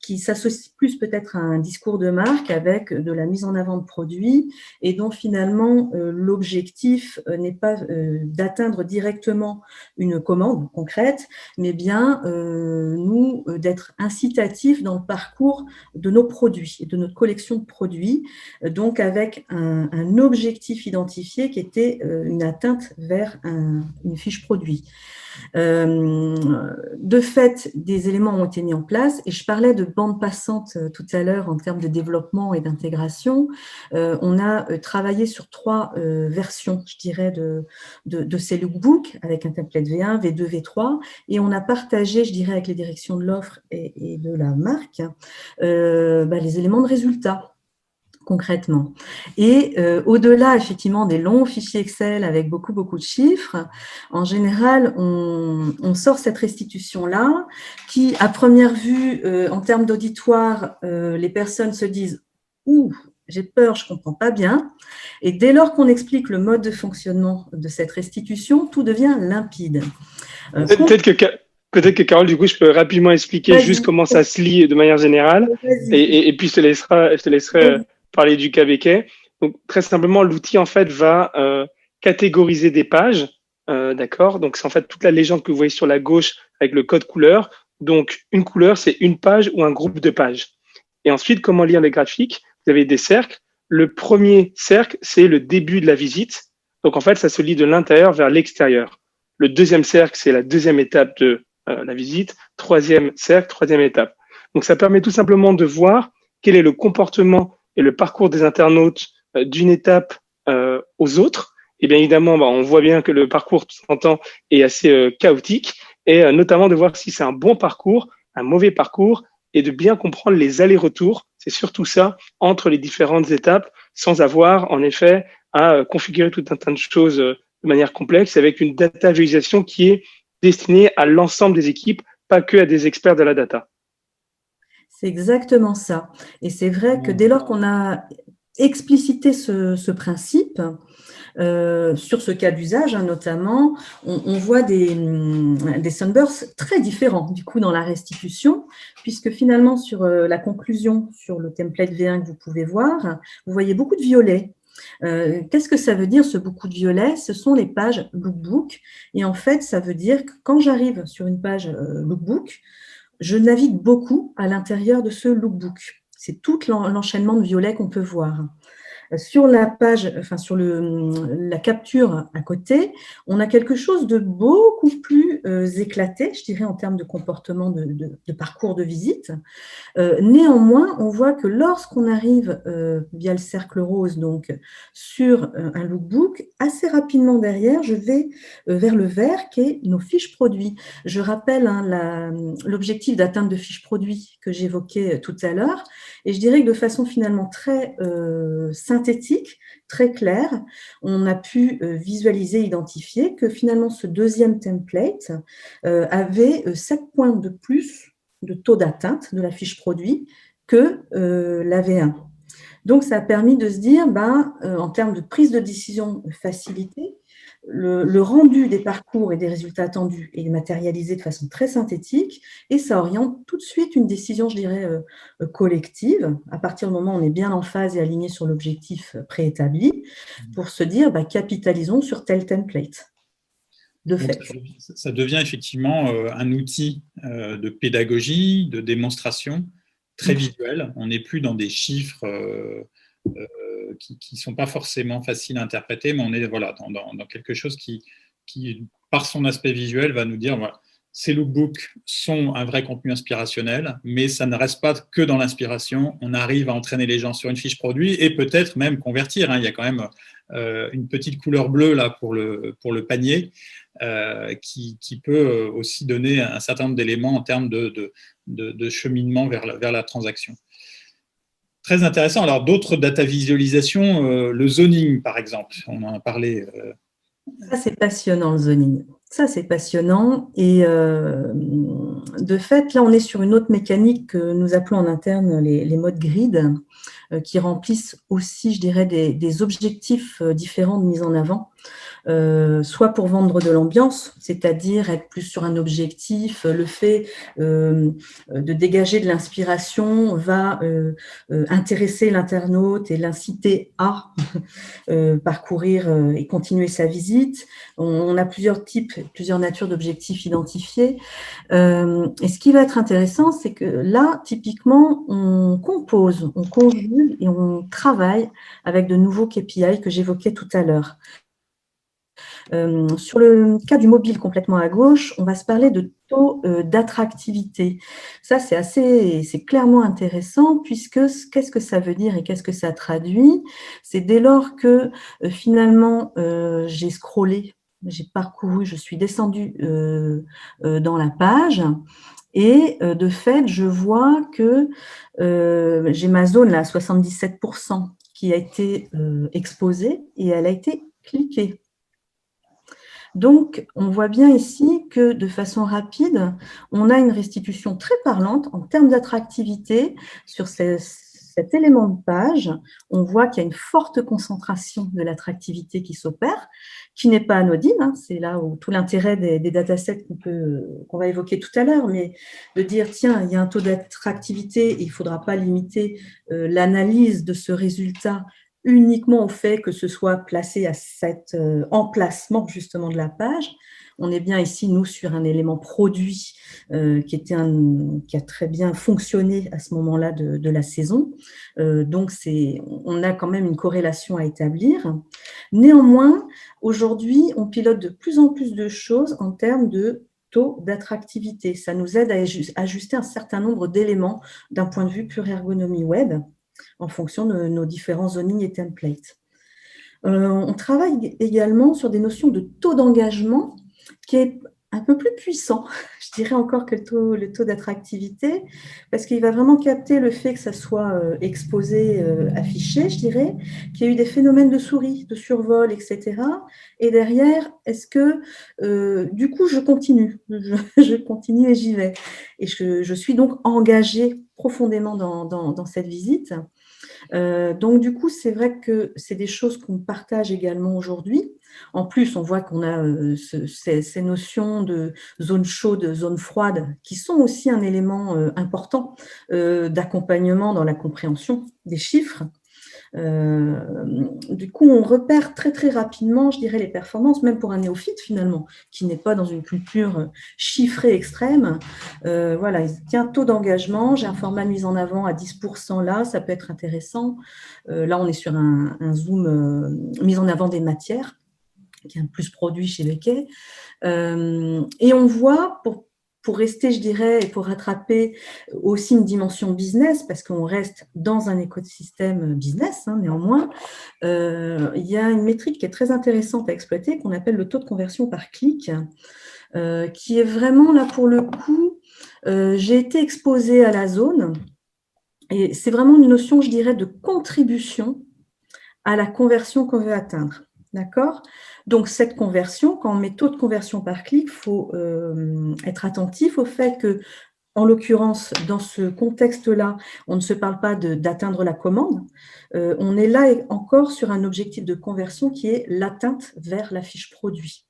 qui s'associe plus peut-être à un discours de marque avec de la mise en avant de produits et dont finalement l'objectif n'est pas d'atteindre directement une commande concrète, mais bien d'être incitatifs dans le parcours de nos produits et de notre collection de produits, donc avec un objectif identifié qui était une atteinte vers une fiche produit. De fait, des éléments ont été mis en place et je parlais de bande passante tout à l'heure en termes de développement et d'intégration. On a travaillé sur 3 versions, je dirais, de ces lookbooks avec un template V1, V2, V3 et on a partagé, je dirais, avec les directions de l'offre et de la marque, les éléments de résultat. Concrètement. Et au-delà, effectivement, des longs fichiers Excel avec beaucoup de chiffres, en général, on sort cette restitution-là qui, à première vue, en termes d'auditoire, les personnes se disent « Ouh, j'ai peur, je ne comprends pas bien ». Et dès lors qu'on explique le mode de fonctionnement de cette restitution, tout devient limpide.
Peut-être que Carole, du coup, je peux rapidement expliquer juste comment ça se lit de manière générale et puis je te laisserai parler du cas béquet. Donc, très simplement, l'outil, en fait, va catégoriser des pages, d'accord? Donc, c'est en fait toute la légende que vous voyez sur la gauche avec le code couleur. Donc, une couleur, c'est une page ou un groupe de pages. Et ensuite, comment lire les graphiques? Vous avez des cercles. Le premier cercle, c'est le début de la visite. Donc, en fait, ça se lit de l'intérieur vers l'extérieur. Le deuxième cercle, c'est la deuxième étape de la visite. Troisième cercle, troisième étape. Donc, ça permet tout simplement de voir quel est le comportement et le parcours des internautes d'une étape aux autres. Et bien évidemment, on voit bien que le parcours, tout s'entend, est assez chaotique et notamment de voir si c'est un bon parcours, un mauvais parcours et de bien comprendre les allers-retours. C'est surtout ça entre les différentes étapes sans avoir en effet à configurer tout un tas de choses de manière complexe avec une data visualisation qui est destinée à l'ensemble des équipes, pas que à des experts de la data.
C'est exactement ça. Et c'est vrai que dès lors qu'on a explicité ce principe, sur ce cas d'usage, notamment, on voit des sunbursts très différents du coup dans la restitution, puisque finalement sur la conclusion, sur le template V1 que vous pouvez voir, vous voyez beaucoup de violets. Qu'est-ce que ça veut dire ce beaucoup de violets? Ce sont les pages lookbook et en fait ça veut dire que quand j'arrive sur une page lookbook, je navigue beaucoup à l'intérieur de ce lookbook. C'est tout l'enchaînement de violets qu'on peut voir. Sur la page, enfin sur la capture à côté, on a quelque chose de beaucoup plus éclaté, je dirais, en termes de comportement de parcours de visite. Néanmoins, on voit que lorsqu'on arrive via le cercle rose, donc sur un lookbook, assez rapidement derrière, je vais vers le vert qui est nos fiches produits. Je rappelle l'objectif d'atteinte de fiches produits que j'évoquais tout à l'heure, et je dirais que de façon finalement très synthétique, très claire, on a pu visualiser, identifier que finalement ce deuxième template avait 7 points de plus de taux d'atteinte de la fiche produit que la V1. Donc, ça a permis de se dire, en termes de prise de décision facilitée, le rendu des parcours et des résultats attendus est matérialisé de façon très synthétique et ça oriente tout de suite une décision, je dirais, collective, à partir du moment où on est bien en phase et aligné sur l'objectif préétabli, pour se dire, capitalisons sur tel template.
Donc, ça devient effectivement un outil de pédagogie, de démonstration très visuel. On n'est plus dans des chiffres qui ne sont pas forcément faciles à interpréter, mais on est dans quelque chose qui, par son aspect visuel, va nous dire voilà, ces lookbooks sont un vrai contenu inspirationnel, mais ça ne reste pas que dans l'inspiration. On arrive à entraîner les gens sur une fiche produit et peut-être même convertir. Il y a quand même une petite couleur bleue là pour le panier qui peut aussi donner un certain nombre d'éléments en termes de cheminement vers la transaction. Très intéressant. Alors, d'autres data visualisations, le zoning, par exemple, on en a parlé.
Ça, c'est passionnant, le zoning. Ça, c'est passionnant. Et de fait, là, on est sur une autre mécanique que nous appelons en interne les modes grid, qui remplissent aussi, je dirais, des objectifs différents de mise en avant. Soit pour vendre de l'ambiance, c'est-à-dire être plus sur un objectif, le fait de dégager de l'inspiration va intéresser l'internaute et l'inciter à parcourir et continuer sa visite. On a plusieurs types, plusieurs natures d'objectifs identifiés. Et ce qui va être intéressant, c'est que là, typiquement, on compose, on conjugue et on travaille avec de nouveaux KPI que j'évoquais tout à l'heure. Sur le cas du mobile complètement à gauche, on va se parler de taux d'attractivité. Ça, c'est clairement intéressant puisque qu'est-ce que ça veut dire et qu'est-ce que ça traduit? C'est dès lors que finalement j'ai scrollé, j'ai parcouru, je suis descendue dans la page. Et de fait, je vois que j'ai ma zone là, à 77%, qui a été exposée et elle a été cliquée. Donc, on voit bien ici que de façon rapide, on a une restitution très parlante en termes d'attractivité sur cet élément de page. On voit qu'il y a une forte concentration de l'attractivité qui s'opère, qui n'est pas anodine. Hein, c'est là où tout l'intérêt des datasets qu'on va évoquer tout à l'heure, mais de dire, tiens, il y a un taux d'attractivité, il ne faudra pas limiter l'analyse de ce résultat uniquement au fait que ce soit placé à cet emplacement justement de la page. On est bien ici, nous, sur un élément produit qui a très bien fonctionné à ce moment-là de la saison. Donc, on a quand même une corrélation à établir. Néanmoins, aujourd'hui, on pilote de plus en plus de choses en termes de taux d'attractivité. Ça nous aide à ajuster un certain nombre d'éléments d'un point de vue pure ergonomie web, en fonction de nos différents zonings et templates. On travaille également sur des notions de taux d'engagement qui est un peu plus puissant, je dirais encore que le taux d'attractivité, parce qu'il va vraiment capter le fait que ça soit exposé, affiché, je dirais, qu'il y a eu des phénomènes de souris, de survol, etc. Et derrière, est-ce que, du coup, je continue, je continue et j'y vais. Et je suis donc engagée profondément dans cette visite. Donc, du coup, c'est vrai que c'est des choses qu'on partage également aujourd'hui. En plus, on voit qu'on a ces notions de zone chaude, zone froide, qui sont aussi un élément important d'accompagnement dans la compréhension des chiffres. Du coup, on repère très très rapidement, je dirais, les performances, même pour un néophyte finalement, qui n'est pas dans une culture chiffrée extrême. Voilà, il y a un taux d'engagement, j'ai un format de mise en avant à 10% là, ça peut être intéressant. Là, on est sur un zoom mise en avant des matières, qui est un plus produit chez Becquet. Et on voit, pour rester, je dirais, et pour rattraper aussi une dimension business, parce qu'on reste dans un écosystème business, hein, néanmoins, il y a une métrique qui est très intéressante à exploiter, qu'on appelle le taux de conversion par clic, qui est vraiment là pour le coup, j'ai été exposée à la zone, et c'est vraiment une notion, je dirais, de contribution à la conversion qu'on veut atteindre. D'accord? Donc, cette conversion, quand on met taux de conversion par clic, il faut être attentif au fait que, en l'occurrence, dans ce contexte-là, on ne se parle pas d'atteindre la commande. On est là encore sur un objectif de conversion qui est l'atteinte vers la fiche produit.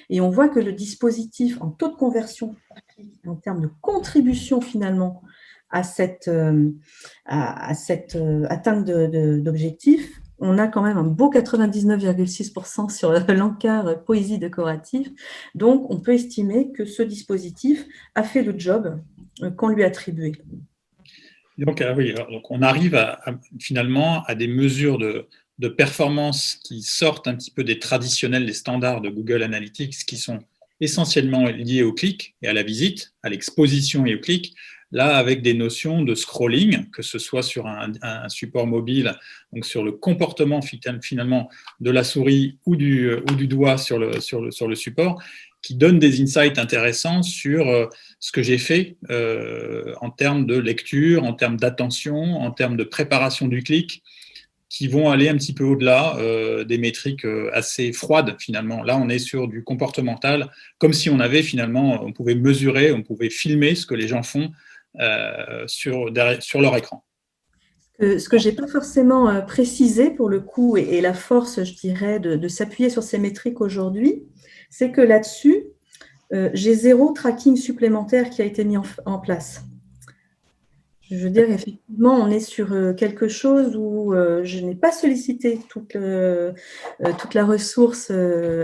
Et on voit que le dispositif en taux de conversion par clic, en termes de contribution finalement à cette atteinte d'objectif, on a quand même un beau 99,6% sur l'encart poésie décorative. Donc, on peut estimer que ce dispositif a fait le job qu'on lui a attribué.
Donc, oui, donc on arrive finalement à des mesures de performance qui sortent un petit peu des traditionnels, des standards de Google Analytics, qui sont essentiellement liés au clic et à la visite, à l'exposition et au clic. Là, avec des notions de scrolling, que ce soit sur un support mobile, donc sur le comportement finalement de la souris ou du doigt sur le support, qui donnent des insights intéressants sur ce que j'ai fait en termes de lecture, en termes d'attention, en termes de préparation du clic. qui vont aller un petit peu au-delà des métriques assez froides finalement. Là, on est sur du comportemental, comme si on pouvait mesurer, on pouvait filmer ce que les gens font sur leur écran.
Ce que je n'ai pas forcément précisé pour le coup, et la force, je dirais, de s'appuyer sur ces métriques aujourd'hui, c'est que là-dessus, j'ai 0 tracking supplémentaire qui a été mis en place. Je veux dire, effectivement, on est sur quelque chose où je n'ai pas sollicité toute la ressource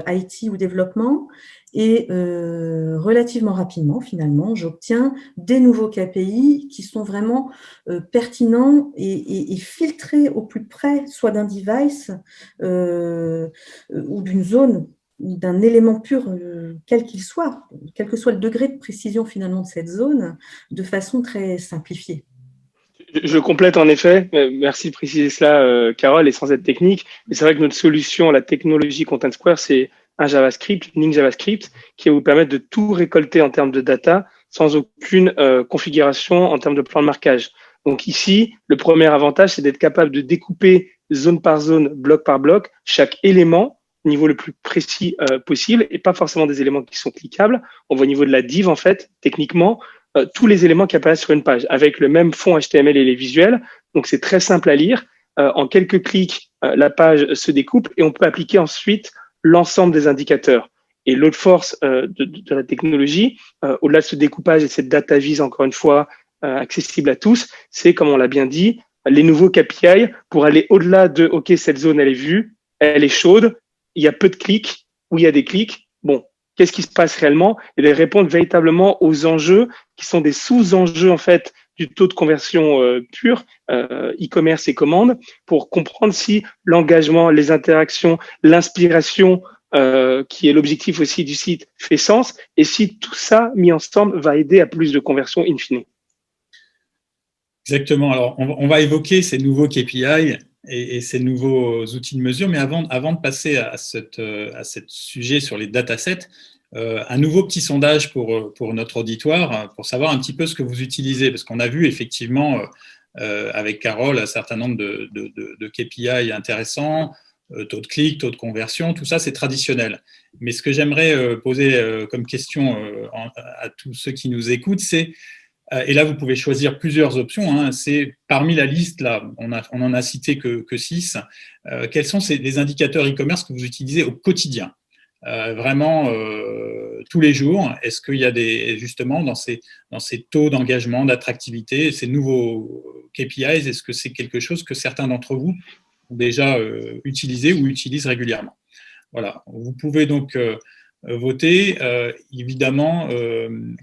IT ou développement, et relativement rapidement, finalement, j'obtiens des nouveaux KPI qui sont vraiment pertinents et filtrés au plus près, soit d'un device ou d'une zone, d'un élément pur, quel qu'il soit, quel que soit le degré de précision finalement de cette zone, de façon très simplifiée.
Je complète en effet, merci de préciser cela, Carole, et sans être technique, mais c'est vrai que notre solution, la technologie Content Square, c'est un JavaScript, Ning JavaScript, qui va vous permettre de tout récolter en termes de data sans aucune configuration en termes de plan de marquage. Donc ici, le premier avantage, c'est d'être capable de découper zone par zone, bloc par bloc, chaque élément au niveau le plus précis possible, et pas forcément des éléments qui sont cliquables. On voit au niveau de la div, en fait, techniquement, tous les éléments qui apparaissent sur une page avec le même fond HTML et les visuels. Donc, c'est très simple à lire. En quelques clics, la page se découpe et on peut appliquer ensuite l'ensemble des indicateurs. Et l'autre force de la technologie, au-delà de ce découpage et de cette data vise, encore une fois, accessible à tous, c'est, comme on l'a bien dit, les nouveaux KPI pour aller au-delà de « OK, cette zone, elle est vue, elle est chaude, il y a peu de clics ou il y a des clics. Bon, qu'est-ce qui se passe réellement ?» et de répondre véritablement aux enjeux qui sont des sous-enjeux en fait du taux de conversion pur, e-commerce et commandes, pour comprendre si l'engagement, les interactions, l'inspiration, qui est l'objectif aussi du site, fait sens, et si tout ça mis ensemble va aider à plus de conversion in fine.
Exactement. Alors, on va évoquer ces nouveaux KPI et ces nouveaux outils de mesure, mais avant de passer à ce sujet sur les datasets, un nouveau petit sondage pour notre auditoire, pour savoir un petit peu ce que vous utilisez, parce qu'on a vu effectivement avec Carole un certain nombre de KPI intéressants, taux de clic, taux de conversion, tout ça c'est traditionnel. Mais ce que j'aimerais poser comme question à tous ceux qui nous écoutent, c'est, et là vous pouvez choisir plusieurs options, hein, c'est parmi la liste, là, on en a cité que 6, quels sont les indicateurs e-commerce que vous utilisez au quotidien ? Vraiment tous les jours. Est-ce qu'il y a justement dans ces taux d'engagement, d'attractivité, ces nouveaux KPIs, est-ce que c'est quelque chose que certains d'entre vous ont déjà utilisé ou utilisent régulièrement? Voilà, vous pouvez donc voter. Évidemment,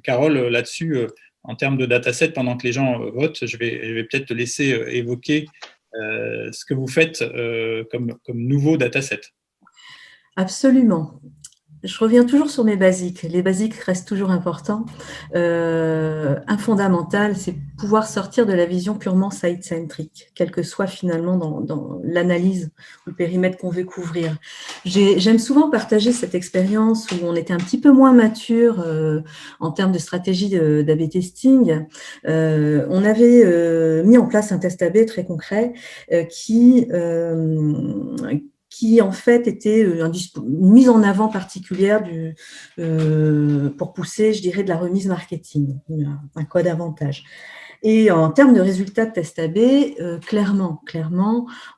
Carole, là-dessus, en termes de dataset, pendant que les gens votent, je vais peut-être te laisser évoquer ce que vous faites comme nouveau dataset.
Absolument. Je reviens toujours sur mes basiques. Les basiques restent toujours importants. Un fondamental, c'est pouvoir sortir de la vision purement site-centric, quel que soit finalement dans l'analyse ou le périmètre qu'on veut couvrir. J'aime souvent partager cette expérience où on était un petit peu moins mature en termes de stratégie d'A/B testing. On avait mis en place un test A/B très concret qui en fait était une mise en avant particulière pour pousser, je dirais, de la remise marketing, un code avantage. Et en termes de résultats de test A/B, clairement,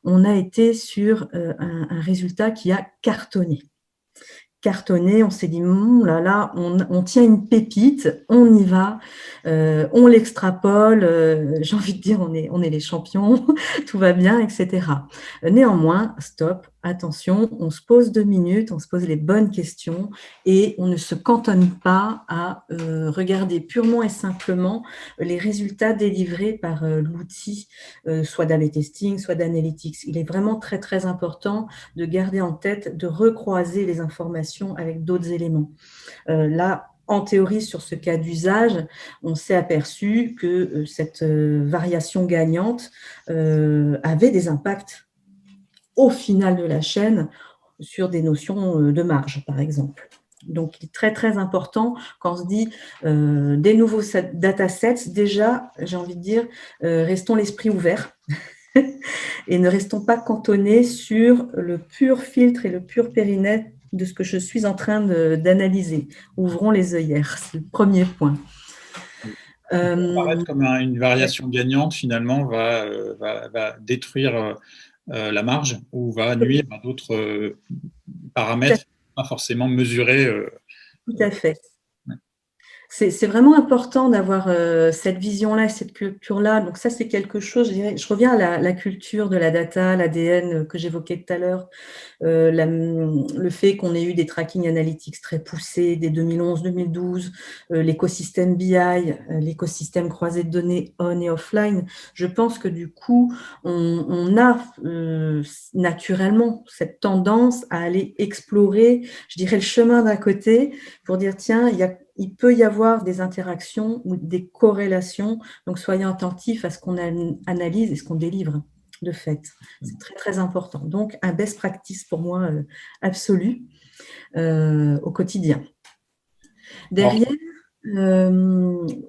on a été sur un résultat qui a cartonné. On s'est dit, là, on tient une pépite, on y va, on l'extrapole, j'ai envie de dire, on est les champions, tout va bien, etc. Néanmoins, stop, attention, on se pose 2 minutes, on se pose les bonnes questions et on ne se cantonne pas à regarder purement et simplement les résultats délivrés par l'outil, soit d'A/B testing, soit d'analytics. Il est vraiment très, très important de garder en tête, de recroiser les informations avec d'autres éléments. Là, en théorie, sur ce cas d'usage, on s'est aperçu que cette variation gagnante avait des impacts au final de la chaîne sur des notions de marge, par exemple. Donc, il est très, très important quand on se dit des nouveaux datasets, déjà, j'ai envie de dire, restons l'esprit ouvert. et ne restons pas cantonnés sur le pur filtre et le pur périmètre de ce que je suis en train d'analyser. Ouvrons les œillères, c'est le premier point.
Apparaître comme une variation gagnante, finalement, va détruire la marge ou va nuire à d'autres paramètres pas forcément mesurés.
Tout à fait. C'est vraiment important d'avoir cette vision-là, cette culture-là. Donc ça, c'est quelque chose, je dirais, je reviens à la culture de la data, l'ADN que j'évoquais tout à l'heure, le fait qu'on ait eu des tracking analytics très poussés dès 2011-2012, l'écosystème BI, l'écosystème croisé de données on et offline. Je pense que du coup, on a naturellement cette tendance à aller explorer, je dirais, le chemin d'à côté pour dire, tiens, il peut y avoir des interactions ou des corrélations, donc soyons attentifs à ce qu'on analyse et ce qu'on délivre de fait. C'est très, très important. Donc, un best practice pour moi absolu au quotidien. Derrière,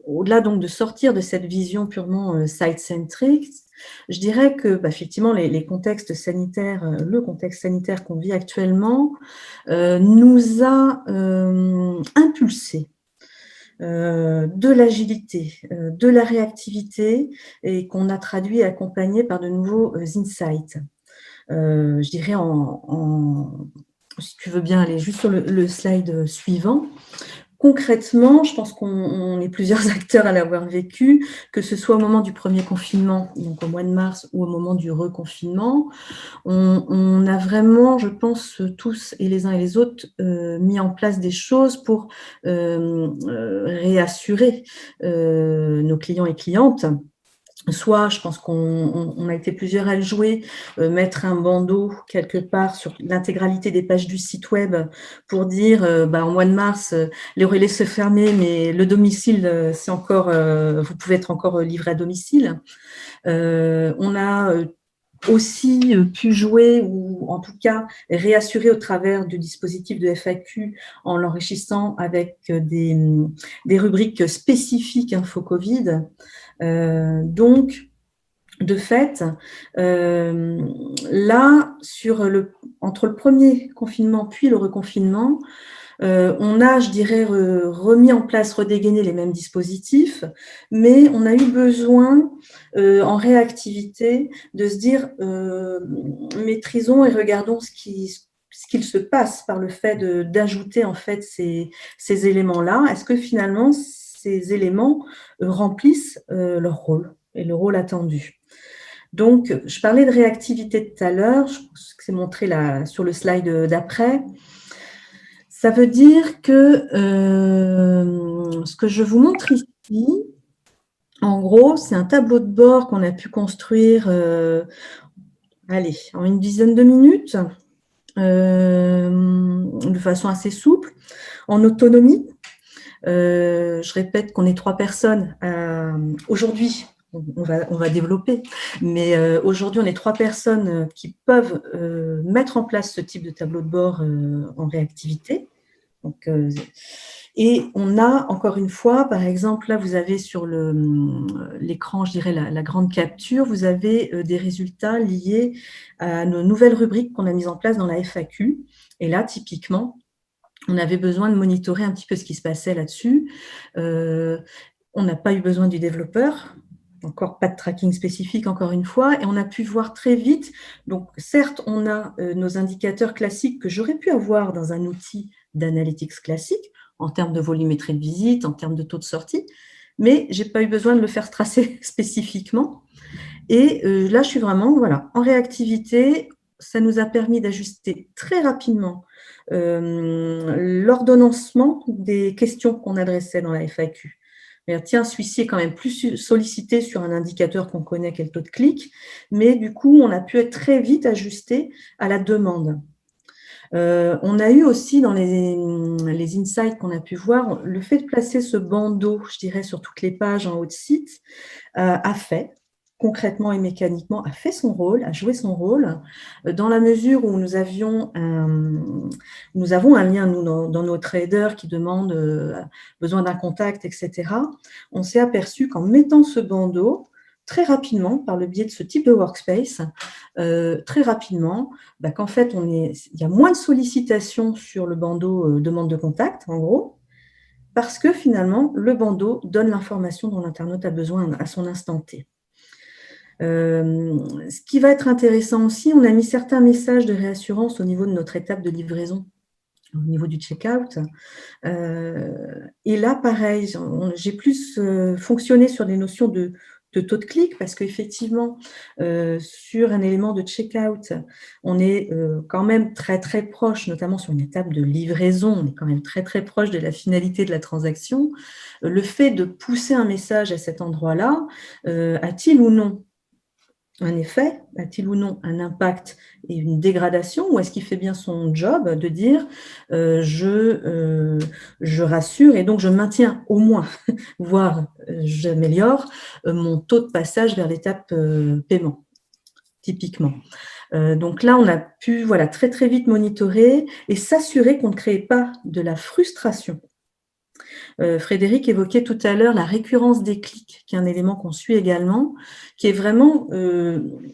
au-delà donc de sortir de cette vision purement site-centric, je dirais que effectivement les contextes sanitaires, le contexte sanitaire qu'on vit actuellement nous a impulsé de l'agilité, de la réactivité et qu'on a traduit et accompagné par de nouveaux insights. Je dirais si tu veux bien aller juste sur le slide suivant. Concrètement, je pense qu'on est plusieurs acteurs à l'avoir vécu, que ce soit au moment du premier confinement, donc au mois de mars, ou au moment du reconfinement. On a vraiment, je pense, tous et les uns et les autres, mis en place des choses pour réassurer nos clients et clientes. Soit, je pense qu'on a été plusieurs à le jouer, mettre un bandeau quelque part sur l'intégralité des pages du site web pour dire, en mois de mars, les relais se fermaient, mais le domicile, c'est encore, vous pouvez être encore livré à domicile. On a aussi pu jouer ou en tout cas réassurer au travers du dispositif de FAQ en l'enrichissant avec des rubriques spécifiques info Covid. Donc, de fait, là, entre le premier confinement puis le reconfinement, on a, je dirais, remis en place, redégainé les mêmes dispositifs, mais on a eu besoin, en réactivité, de se dire maîtrisons et regardons ce qu'il se passe par le fait d'ajouter en fait ces éléments-là. Est-ce que finalement ces éléments remplissent leur rôle et le rôle attendu? Donc, je parlais de réactivité tout à l'heure, je pense que c'est montré là sur le slide d'après. Ça veut dire que ce que je vous montre ici, en gros, c'est un tableau de bord qu'on a pu construire en une dizaine de minutes, de façon assez souple, en autonomie. Je répète qu'on est 3 personnes. Aujourd'hui, on va développer, mais aujourd'hui, on est 3 personnes qui peuvent mettre en place ce type de tableau de bord en réactivité. Donc, et on a, encore une fois, par exemple, là, vous avez sur l'écran, je dirais, la grande capture, vous avez des résultats liés à nos nouvelles rubriques qu'on a mises en place dans la FAQ. Et là, typiquement, on avait besoin de monitorer un petit peu ce qui se passait là-dessus. On n'a pas eu besoin du développeur, encore pas de tracking spécifique, encore une fois, et on a pu voir très vite. Donc, certes, on a nos indicateurs classiques que j'aurais pu avoir dans un outil d'analytics classique, en termes de volumétrie de visite, en termes de taux de sortie, mais je n'ai pas eu besoin de le faire tracer spécifiquement. Et là, je suis vraiment en réactivité. Ça nous a permis d'ajuster très rapidement l'ordonnancement des questions qu'on adressait dans la FAQ. Mais tiens, celui-ci est quand même plus sollicité sur un indicateur qu'on connaît, quel taux de clic, mais du coup, on a pu être très vite ajusté à la demande. On a eu aussi dans les insights qu'on a pu voir, le fait de placer ce bandeau, je dirais, sur toutes les pages en haut de site, a fait, concrètement et mécaniquement, a fait son rôle, a joué son rôle, dans la mesure où nous avons un lien, nous, dans nos traders qui demandent besoin d'un contact, etc. On s'est aperçu qu'en mettant ce bandeau, très rapidement, par le biais de ce type de workspace, très rapidement, qu'en fait, il y a moins de sollicitations sur le bandeau demande de contact, en gros, parce que finalement, le bandeau donne l'information dont l'internaute a besoin à son instant T. Ce qui va être intéressant aussi, on a mis certains messages de réassurance au niveau de notre étape de livraison, au niveau du checkout. Et là, pareil, j'ai plus fonctionné sur des notions de taux de clic parce qu'effectivement, sur un élément de checkout, on est quand même très, très proche, notamment sur une étape de livraison, on est quand même très, très proche de la finalité de la transaction. Le fait de pousser un message à cet endroit-là, a-t-il ou non un effet, a-t-il ou non un impact et une dégradation, ou est-ce qu'il fait bien son job de dire je rassure et donc je maintiens au moins, voire j'améliore mon taux de passage vers l'étape paiement, typiquement. Donc là, on a pu très très vite monitorer et s'assurer qu'on ne créait pas de la frustration. Frédéric évoquait tout à l'heure la récurrence des clics, qui est un élément qu'on suit également, qui est vraiment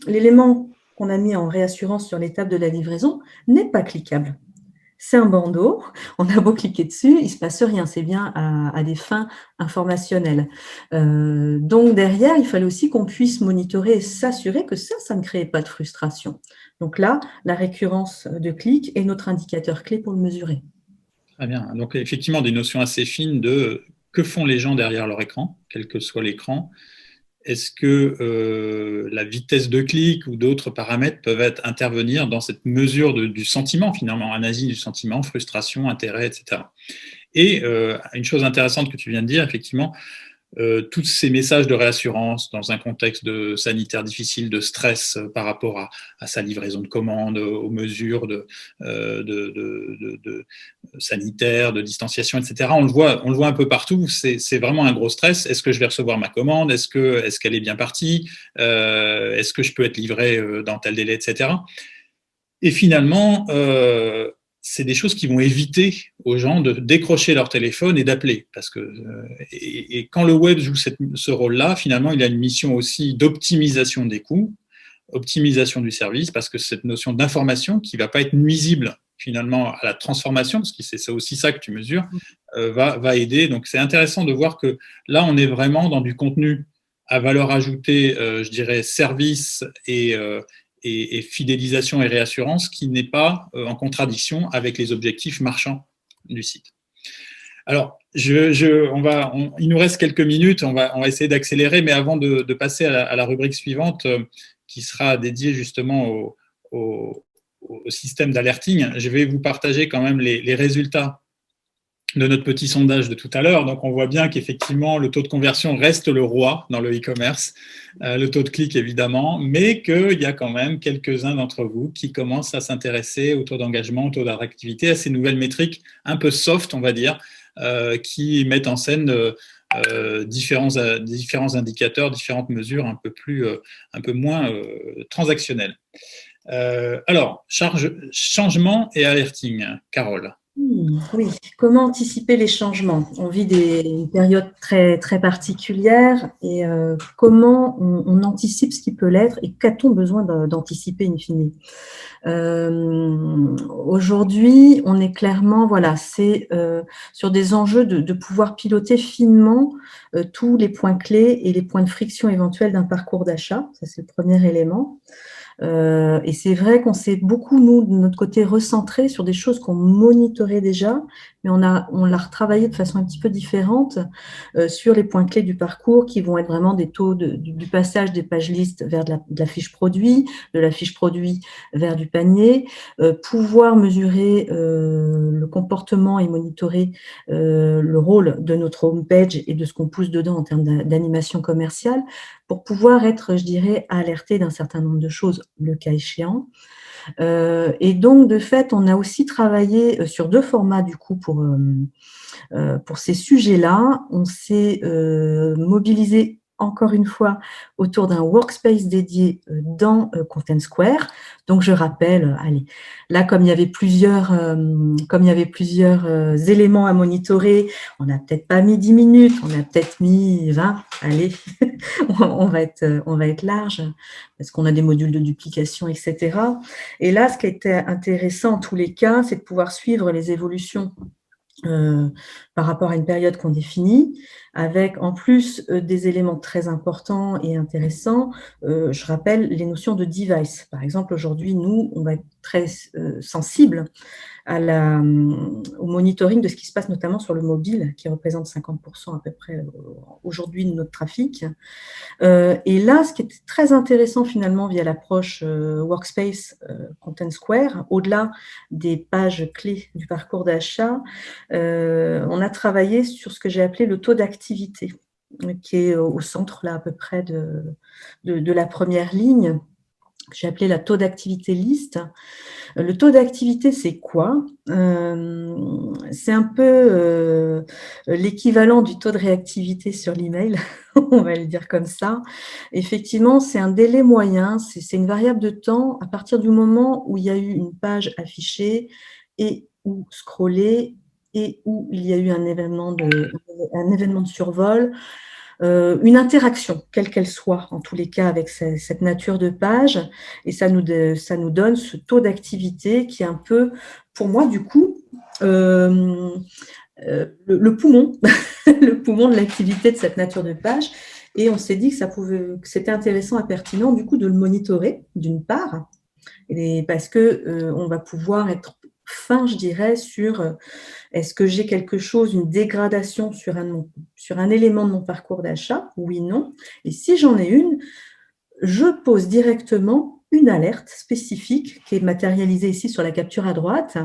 l'élément qu'on a mis en réassurance sur l'étape de la livraison, n'est pas cliquable. C'est un bandeau, on a beau cliquer dessus, il ne se passe rien, c'est bien à des fins informationnelles. Donc derrière, il fallait aussi qu'on puisse monitorer et s'assurer que ça ne créait pas de frustration. Donc là, la récurrence de clics est notre indicateur clé pour le mesurer.
Très bien. Donc, effectivement, des notions assez fines de que font les gens derrière leur écran, quel que soit l'écran. Est-ce que la vitesse de clic ou d'autres paramètres peuvent intervenir dans cette mesure du sentiment, finalement, analyse du sentiment, frustration, intérêt, etc. Et une chose intéressante que tu viens de dire, effectivement, tous ces messages de réassurance dans un contexte de sanitaire difficile, de stress par rapport à sa livraison de commandes, aux mesures de sanitaires, de distanciation, etc. On le voit un peu partout. C'est vraiment un gros stress. Est-ce que je vais recevoir ma commande? Est-ce qu'elle est bien partie? Est-ce que je peux être livré dans tel délai, etc. Et finalement, c'est des choses qui vont éviter aux gens de décrocher leur téléphone et d'appeler. Parce que, et quand le web joue ce rôle-là, finalement, il a une mission aussi d'optimisation des coûts, optimisation du service, parce que cette notion d'information qui ne va pas être nuisible finalement à la transformation, parce que c'est aussi ça que tu mesures, va aider. Donc c'est intéressant de voir que là, on est vraiment dans du contenu à valeur ajoutée, je dirais, service et fidélisation et réassurance qui n'est pas en contradiction avec les objectifs marchands du site. Alors, il nous reste quelques minutes, on va essayer d'accélérer, mais avant de passer à la rubrique suivante, qui sera dédiée justement au système d'alerting, je vais vous partager quand même les résultats de notre petit sondage de tout à l'heure. Donc, on voit bien qu'effectivement, le taux de conversion reste le roi dans le e-commerce, le taux de clic évidemment, mais qu'il y a quand même quelques-uns d'entre vous qui commencent à s'intéresser au taux d'engagement, au taux d'attractivité, à ces nouvelles métriques un peu soft, on va dire, qui mettent en scène différents indicateurs, différentes mesures un peu moins transactionnelles. Alors, changement et alerting, Carole.
Oui, comment anticiper les changements? On vit une période très, très particulière et comment on anticipe ce qui peut l'être et qu'a-t-on besoin d'anticiper in fine? Aujourd'hui, on est clairement, c'est sur des enjeux de pouvoir piloter finement tous les points clés et les points de friction éventuels d'un parcours d'achat. Ça, c'est le premier élément. Et c'est vrai qu'on s'est beaucoup, nous, de notre côté, recentré sur des choses qu'on monitorait déjà, mais on l'a retravaillé de façon un petit peu différente sur les points clés du parcours qui vont être vraiment des taux du passage des pages listes vers de la fiche produit, de la fiche produit vers du panier, pouvoir mesurer le comportement et monitorer le rôle de notre homepage et de ce qu'on pousse dedans en termes d'animation commerciale pour pouvoir être, je dirais, alerté d'un certain nombre de choses, le cas échéant. Et donc, de fait, on a aussi travaillé sur 2 formats, du coup, pour ces sujets-là. On s'est mobilisé encore une fois, autour d'un workspace dédié dans Content Square. Donc, je rappelle, allez, là, comme il y avait plusieurs éléments à monitorer, on n'a peut-être pas mis 10 minutes, on a peut-être mis 20. Allez, on va être large parce qu'on a des modules de duplication, etc. Et là, ce qui était intéressant en tous les cas, c'est de pouvoir suivre les évolutions par rapport à une période qu'on définit, avec en plus des éléments très importants et intéressants. Je rappelle les notions de device. Par exemple, aujourd'hui, nous, on va être très sensible au monitoring de ce qui se passe notamment sur le mobile, qui représente 50% à peu près aujourd'hui de notre trafic. Et là, ce qui est très intéressant finalement via l'approche Workspace Content Square, au-delà des pages clés du parcours d'achat, on a travaillé sur ce que j'ai appelé le taux d'activité, qui est au centre là à peu près de la première ligne, que j'ai appelé la taux d'activité liste. Le taux d'activité, c'est quoi? C'est un peu l'équivalent du taux de réactivité sur l'email, on va le dire comme ça. Effectivement, c'est un délai moyen, c'est une variable de temps à partir du moment où il y a eu une page affichée et ou scrollée et où il y a eu un événement de survol. Une interaction, quelle qu'elle soit, en tous les cas, avec cette nature de page. Et ça nous donne ce taux d'activité qui est un peu, pour moi, du coup, le poumon, le poumon de l'activité de cette nature de page. Et on s'est dit que c'était intéressant et pertinent, du coup, de le monitorer, d'une part, parce qu'on va pouvoir être fin, je dirais, sur est-ce que j'ai quelque chose, une dégradation sur un élément de mon parcours d'achat? Oui, non. Et si j'en ai une, je pose directement une alerte spécifique qui est matérialisée ici sur la capture à droite.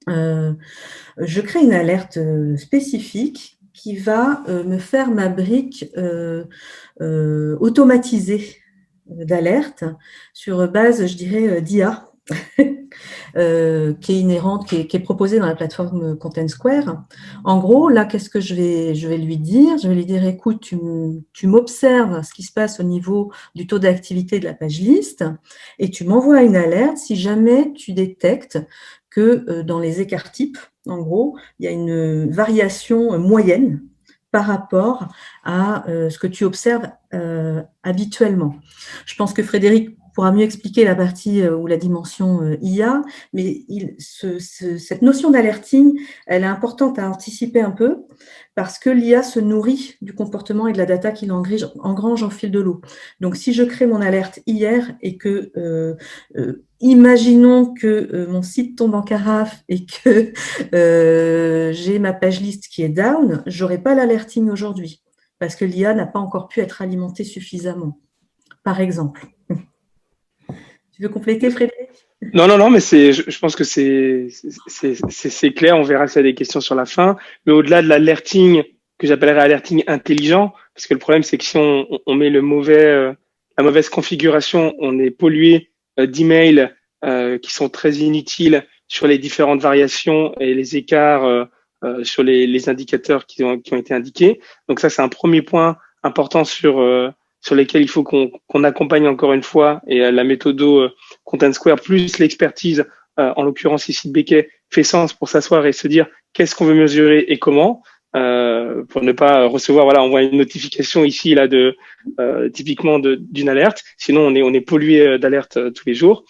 Je crée une alerte spécifique qui va me faire ma brique automatisée d'alerte sur base, je dirais, d'IA. Qui est inhérente, qui est proposée dans la plateforme Content Square. En gros, là, qu'est-ce que je vais lui dire? Je vais lui dire, écoute, tu m'observes ce qui se passe au niveau du taux d'activité de la page liste et tu m'envoies une alerte si jamais tu détectes que dans les écarts types, en gros, il y a une variation moyenne par rapport à ce que tu observes habituellement. Je pense que Frédéric pourra mieux expliquer la partie ou la dimension IA, mais cette notion d'alerting, elle est importante à anticiper un peu parce que l'IA se nourrit du comportement et de la data qu'il engrange en fil de l'eau. Donc, si je crée mon alerte hier et que, imaginons que mon site tombe en carafe et que j'ai ma page liste qui est down, je n'aurai pas l'alerting aujourd'hui parce que l'IA n'a pas encore pu être alimentée suffisamment, par exemple. Tu veux compléter, Frédéric?
Non, mais je pense que c'est clair. On verra s'il y a des questions sur la fin. Mais au-delà de l'alerting, que j'appellerais alerting intelligent, parce que le problème, c'est que si on met la mauvaise configuration, on est pollué d'emails qui sont très inutiles sur les différentes variations et les écarts sur les indicateurs qui ont été indiqués. Donc ça, c'est un premier point important sur lesquels il faut qu'on accompagne encore une fois, et la méthode Content Square plus l'expertise, en l'occurrence ici de Becquet, fait sens pour s'asseoir et se dire qu'est-ce qu'on veut mesurer et comment, pour ne pas recevoir, on voit une notification ici là typiquement d'une alerte, sinon on est pollué d'alertes tous les jours.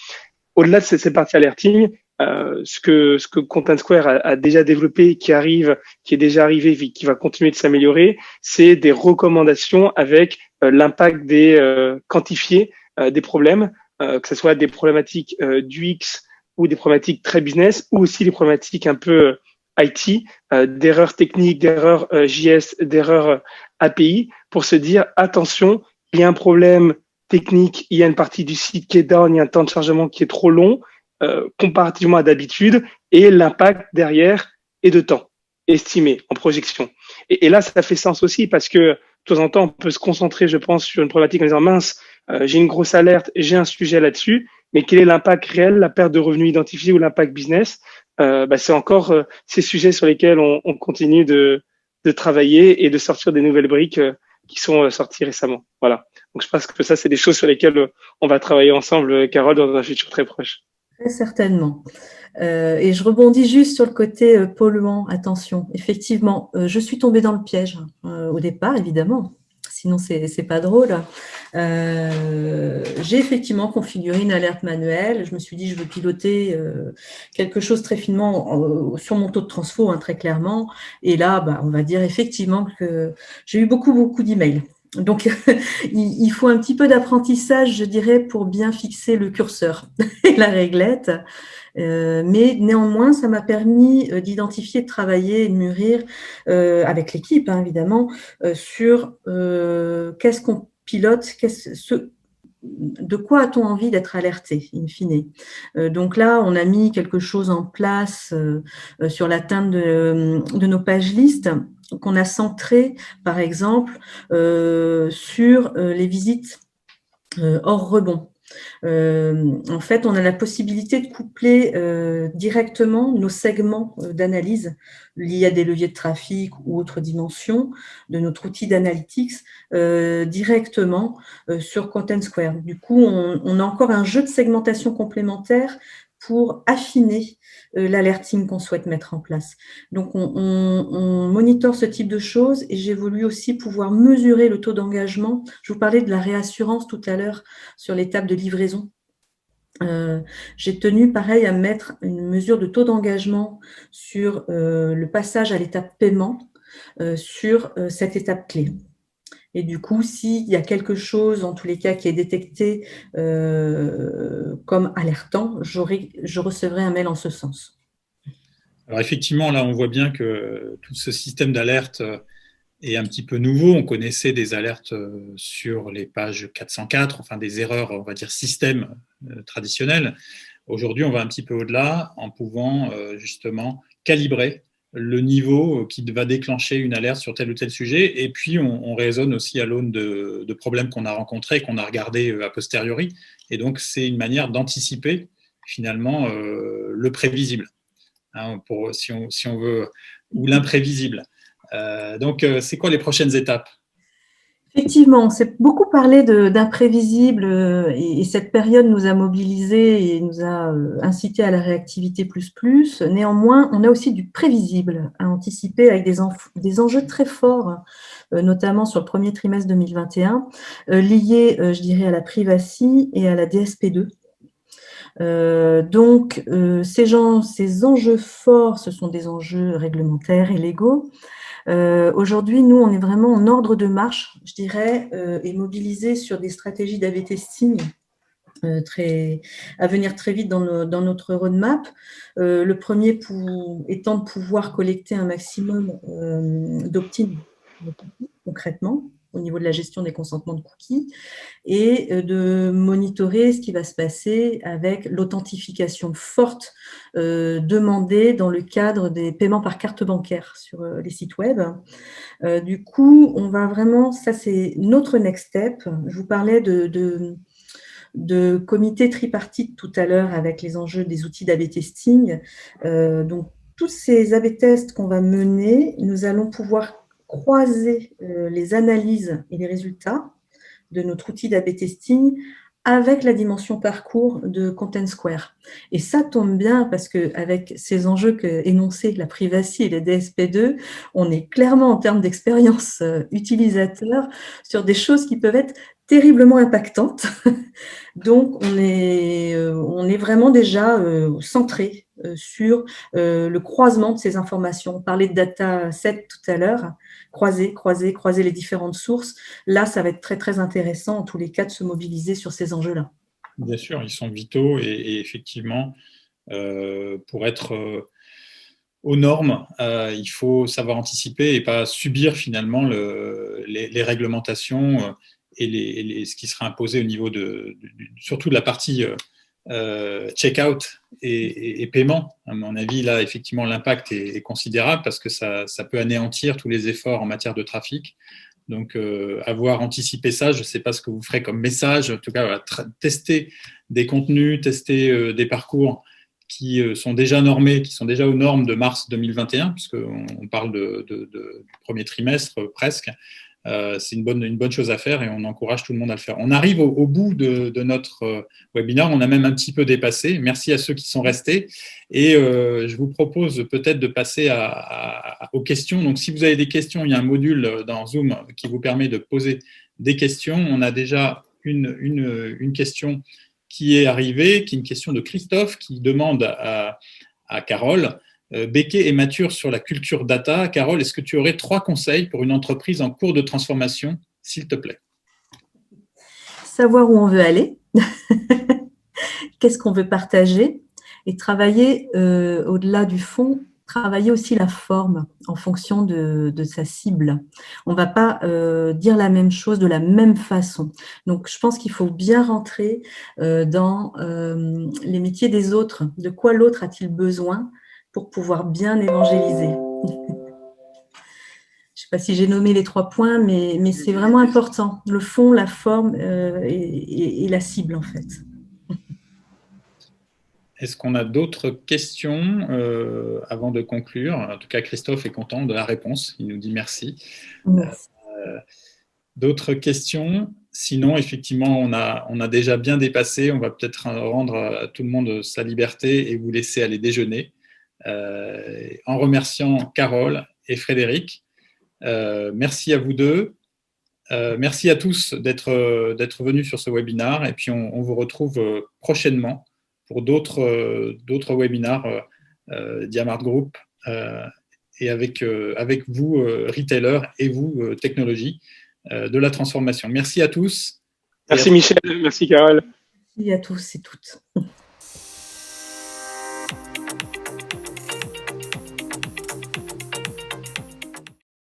Au-delà de cette partie alerting, ce que Content Square a déjà développé, qui est déjà arrivé, qui va continuer de s'améliorer, c'est des recommandations avec l'impact quantifié des problèmes, que ce soit des problématiques d'UX ou des problématiques très business, ou aussi des problématiques un peu IT, d'erreurs techniques, d'erreurs JS, d'erreurs API, pour se dire attention, il y a un problème technique, il y a une partie du site qui est down, il y a un temps de chargement qui est trop long, comparativement à d'habitude, et l'impact derrière est de temps estimé en projection. Et là, ça fait sens aussi parce que de temps en temps, on peut se concentrer, je pense, sur une problématique en disant mince, j'ai une grosse alerte, j'ai un sujet là-dessus, mais quel est l'impact réel, la perte de revenus identifiée ou l'impact business? C'est encore ces sujets sur lesquels on continue de travailler et de sortir des nouvelles briques qui sont sortis récemment. Voilà. Donc, je pense que ça, c'est des choses sur lesquelles on va travailler ensemble, Carole, dans un futur très proche.
Très certainement. Et je rebondis juste sur le côté polluant. Attention, effectivement, je suis tombée dans le piège au départ, évidemment. Sinon, c'est pas drôle. J'ai effectivement configuré une alerte manuelle. Je me suis dit, je veux piloter quelque chose très finement sur mon taux de transfo, hein, très clairement. Et là, on va dire effectivement que j'ai eu beaucoup d'emails. Donc, il faut un petit peu d'apprentissage, je dirais, pour bien fixer le curseur et la réglette. Mais néanmoins, ça m'a permis d'identifier, de travailler et de mûrir avec l'équipe, hein, évidemment, sur qu'est-ce qu'on pilote, de quoi a-t-on envie d'être alerté, in fine. Donc là, on a mis quelque chose en place sur l'atteinte de nos pages listes qu'on a centré, par exemple, sur les visites hors rebond. En fait, on a la possibilité de coupler directement nos segments d'analyse liés à des leviers de trafic ou autres dimensions de notre outil d'analytics directement sur Content Square. Du coup, on a encore un jeu de segmentation complémentaire pour affiner l'alerting qu'on souhaite mettre en place. Donc, on monitore ce type de choses et j'ai voulu aussi pouvoir mesurer le taux d'engagement. Je vous parlais de la réassurance tout à l'heure sur l'étape de livraison. J'ai tenu, pareil, à mettre une mesure de taux d'engagement sur le passage à l'étape paiement sur cette étape clé. Et du coup, s'il y a quelque chose, en tous les cas, qui est détecté comme alertant, je recevrai un mail en ce sens.
Alors effectivement, là, on voit bien que tout ce système d'alerte est un petit peu nouveau. On connaissait des alertes sur les pages 404, enfin des erreurs, on va dire, système traditionnelles. Aujourd'hui, on va un petit peu au-delà en pouvant justement calibrer le niveau qui va déclencher une alerte sur tel ou tel sujet. Et puis, on raisonne aussi à l'aune de problèmes qu'on a rencontrés, qu'on a regardés a posteriori. Et donc, c'est une manière d'anticiper finalement le prévisible, hein, si on veut, ou l'imprévisible. Donc, c'est quoi les prochaines étapes ?
Effectivement, on s'est beaucoup parlé d'imprévisible et cette période nous a mobilisés et nous a incité à la réactivité plus. Néanmoins, on a aussi du prévisible à anticiper avec des enjeux très forts, notamment sur le premier trimestre 2021, liés, je dirais, à la privacy et à la DSP2. Donc, ces enjeux forts, ce sont des enjeux réglementaires et légaux. Aujourd'hui, nous, on est vraiment en ordre de marche, je dirais, et mobilisé sur des stratégies d'A/B testing à venir très vite dans notre roadmap. Le premier étant de pouvoir collecter un maximum d'opt-in concrètement au niveau de la gestion des consentements de cookies et de monitorer ce qui va se passer avec l'authentification forte demandée dans le cadre des paiements par carte bancaire sur les sites web. Du coup, on va vraiment, ça c'est notre next step. Je vous parlais de comité tripartite tout à l'heure avec les enjeux des outils d'A/B testing. Donc, tous ces A/B tests qu'on va mener, nous allons pouvoir croiser les analyses et les résultats de notre outil d'A/B testing avec la dimension parcours de Content Square. Et ça tombe bien parce qu'avec ces enjeux que énoncés, la privacy et les DSP2, on est clairement en termes d'expérience utilisateur sur des choses qui peuvent être terriblement impactantes. Donc, on est vraiment déjà centré sur le croisement de ces informations. On parlait de dataset tout à l'heure, croiser les différentes sources. Là, ça va être très intéressant, en tous les cas, de se mobiliser sur ces enjeux-là.
Bien sûr, ils sont vitaux et effectivement, pour être aux normes, il faut savoir anticiper et pas subir finalement les réglementations et ce qui sera imposé au niveau surtout de la partie check-out et paiement. À mon avis, là, effectivement, l'impact est considérable parce que ça peut anéantir tous les efforts en matière de trafic. Donc, avoir anticipé ça, je ne sais pas ce que vous ferez comme message. En tout cas, voilà, tester des contenus, tester des parcours qui sont déjà normés, qui sont déjà aux normes de mars 2021, puisqu'on parle du premier trimestre presque. c'est une bonne chose à faire et on encourage tout le monde à le faire. On arrive au bout de notre webinaire, on a même un petit peu dépassé. Merci à ceux qui sont restés et je vous propose peut-être de passer aux questions. Donc, si vous avez des questions, il y a un module dans Zoom qui vous permet de poser des questions. On a déjà une question qui est arrivée, qui est une question de Christophe qui demande à Carole. Becquet est mature sur la culture data. Carole, est-ce que tu aurais 3 conseils pour une entreprise en cours de transformation, s'il te plaît?
Savoir où on veut aller, qu'est-ce qu'on veut partager et travailler au-delà du fond, travailler aussi la forme en fonction de sa cible. On ne va pas dire la même chose de la même façon. Donc, je pense qu'il faut bien rentrer dans les métiers des autres. De quoi l'autre a-t-il besoin pour pouvoir bien évangéliser? Je ne sais pas si j'ai nommé les 3 points, mais c'est vraiment important. Le fond, la forme et la cible, en fait.
Est-ce qu'on a d'autres questions avant de conclure? En tout cas, Christophe est content de la réponse. Il nous dit merci.
Merci.
D'autres questions? Sinon, effectivement, on a déjà bien dépassé. On va peut-être rendre à tout le monde sa liberté et vous laisser aller déjeuner. En remerciant Carole et Frédéric. Merci à vous deux. Merci à tous d'être venus sur ce webinaire. Et puis, on vous retrouve prochainement pour d'autres webinaires Diamart Group et avec vous, retailers, et vous, technologie, de la transformation. Merci à tous.
Merci Michel, merci Carole.
Merci à tous et toutes.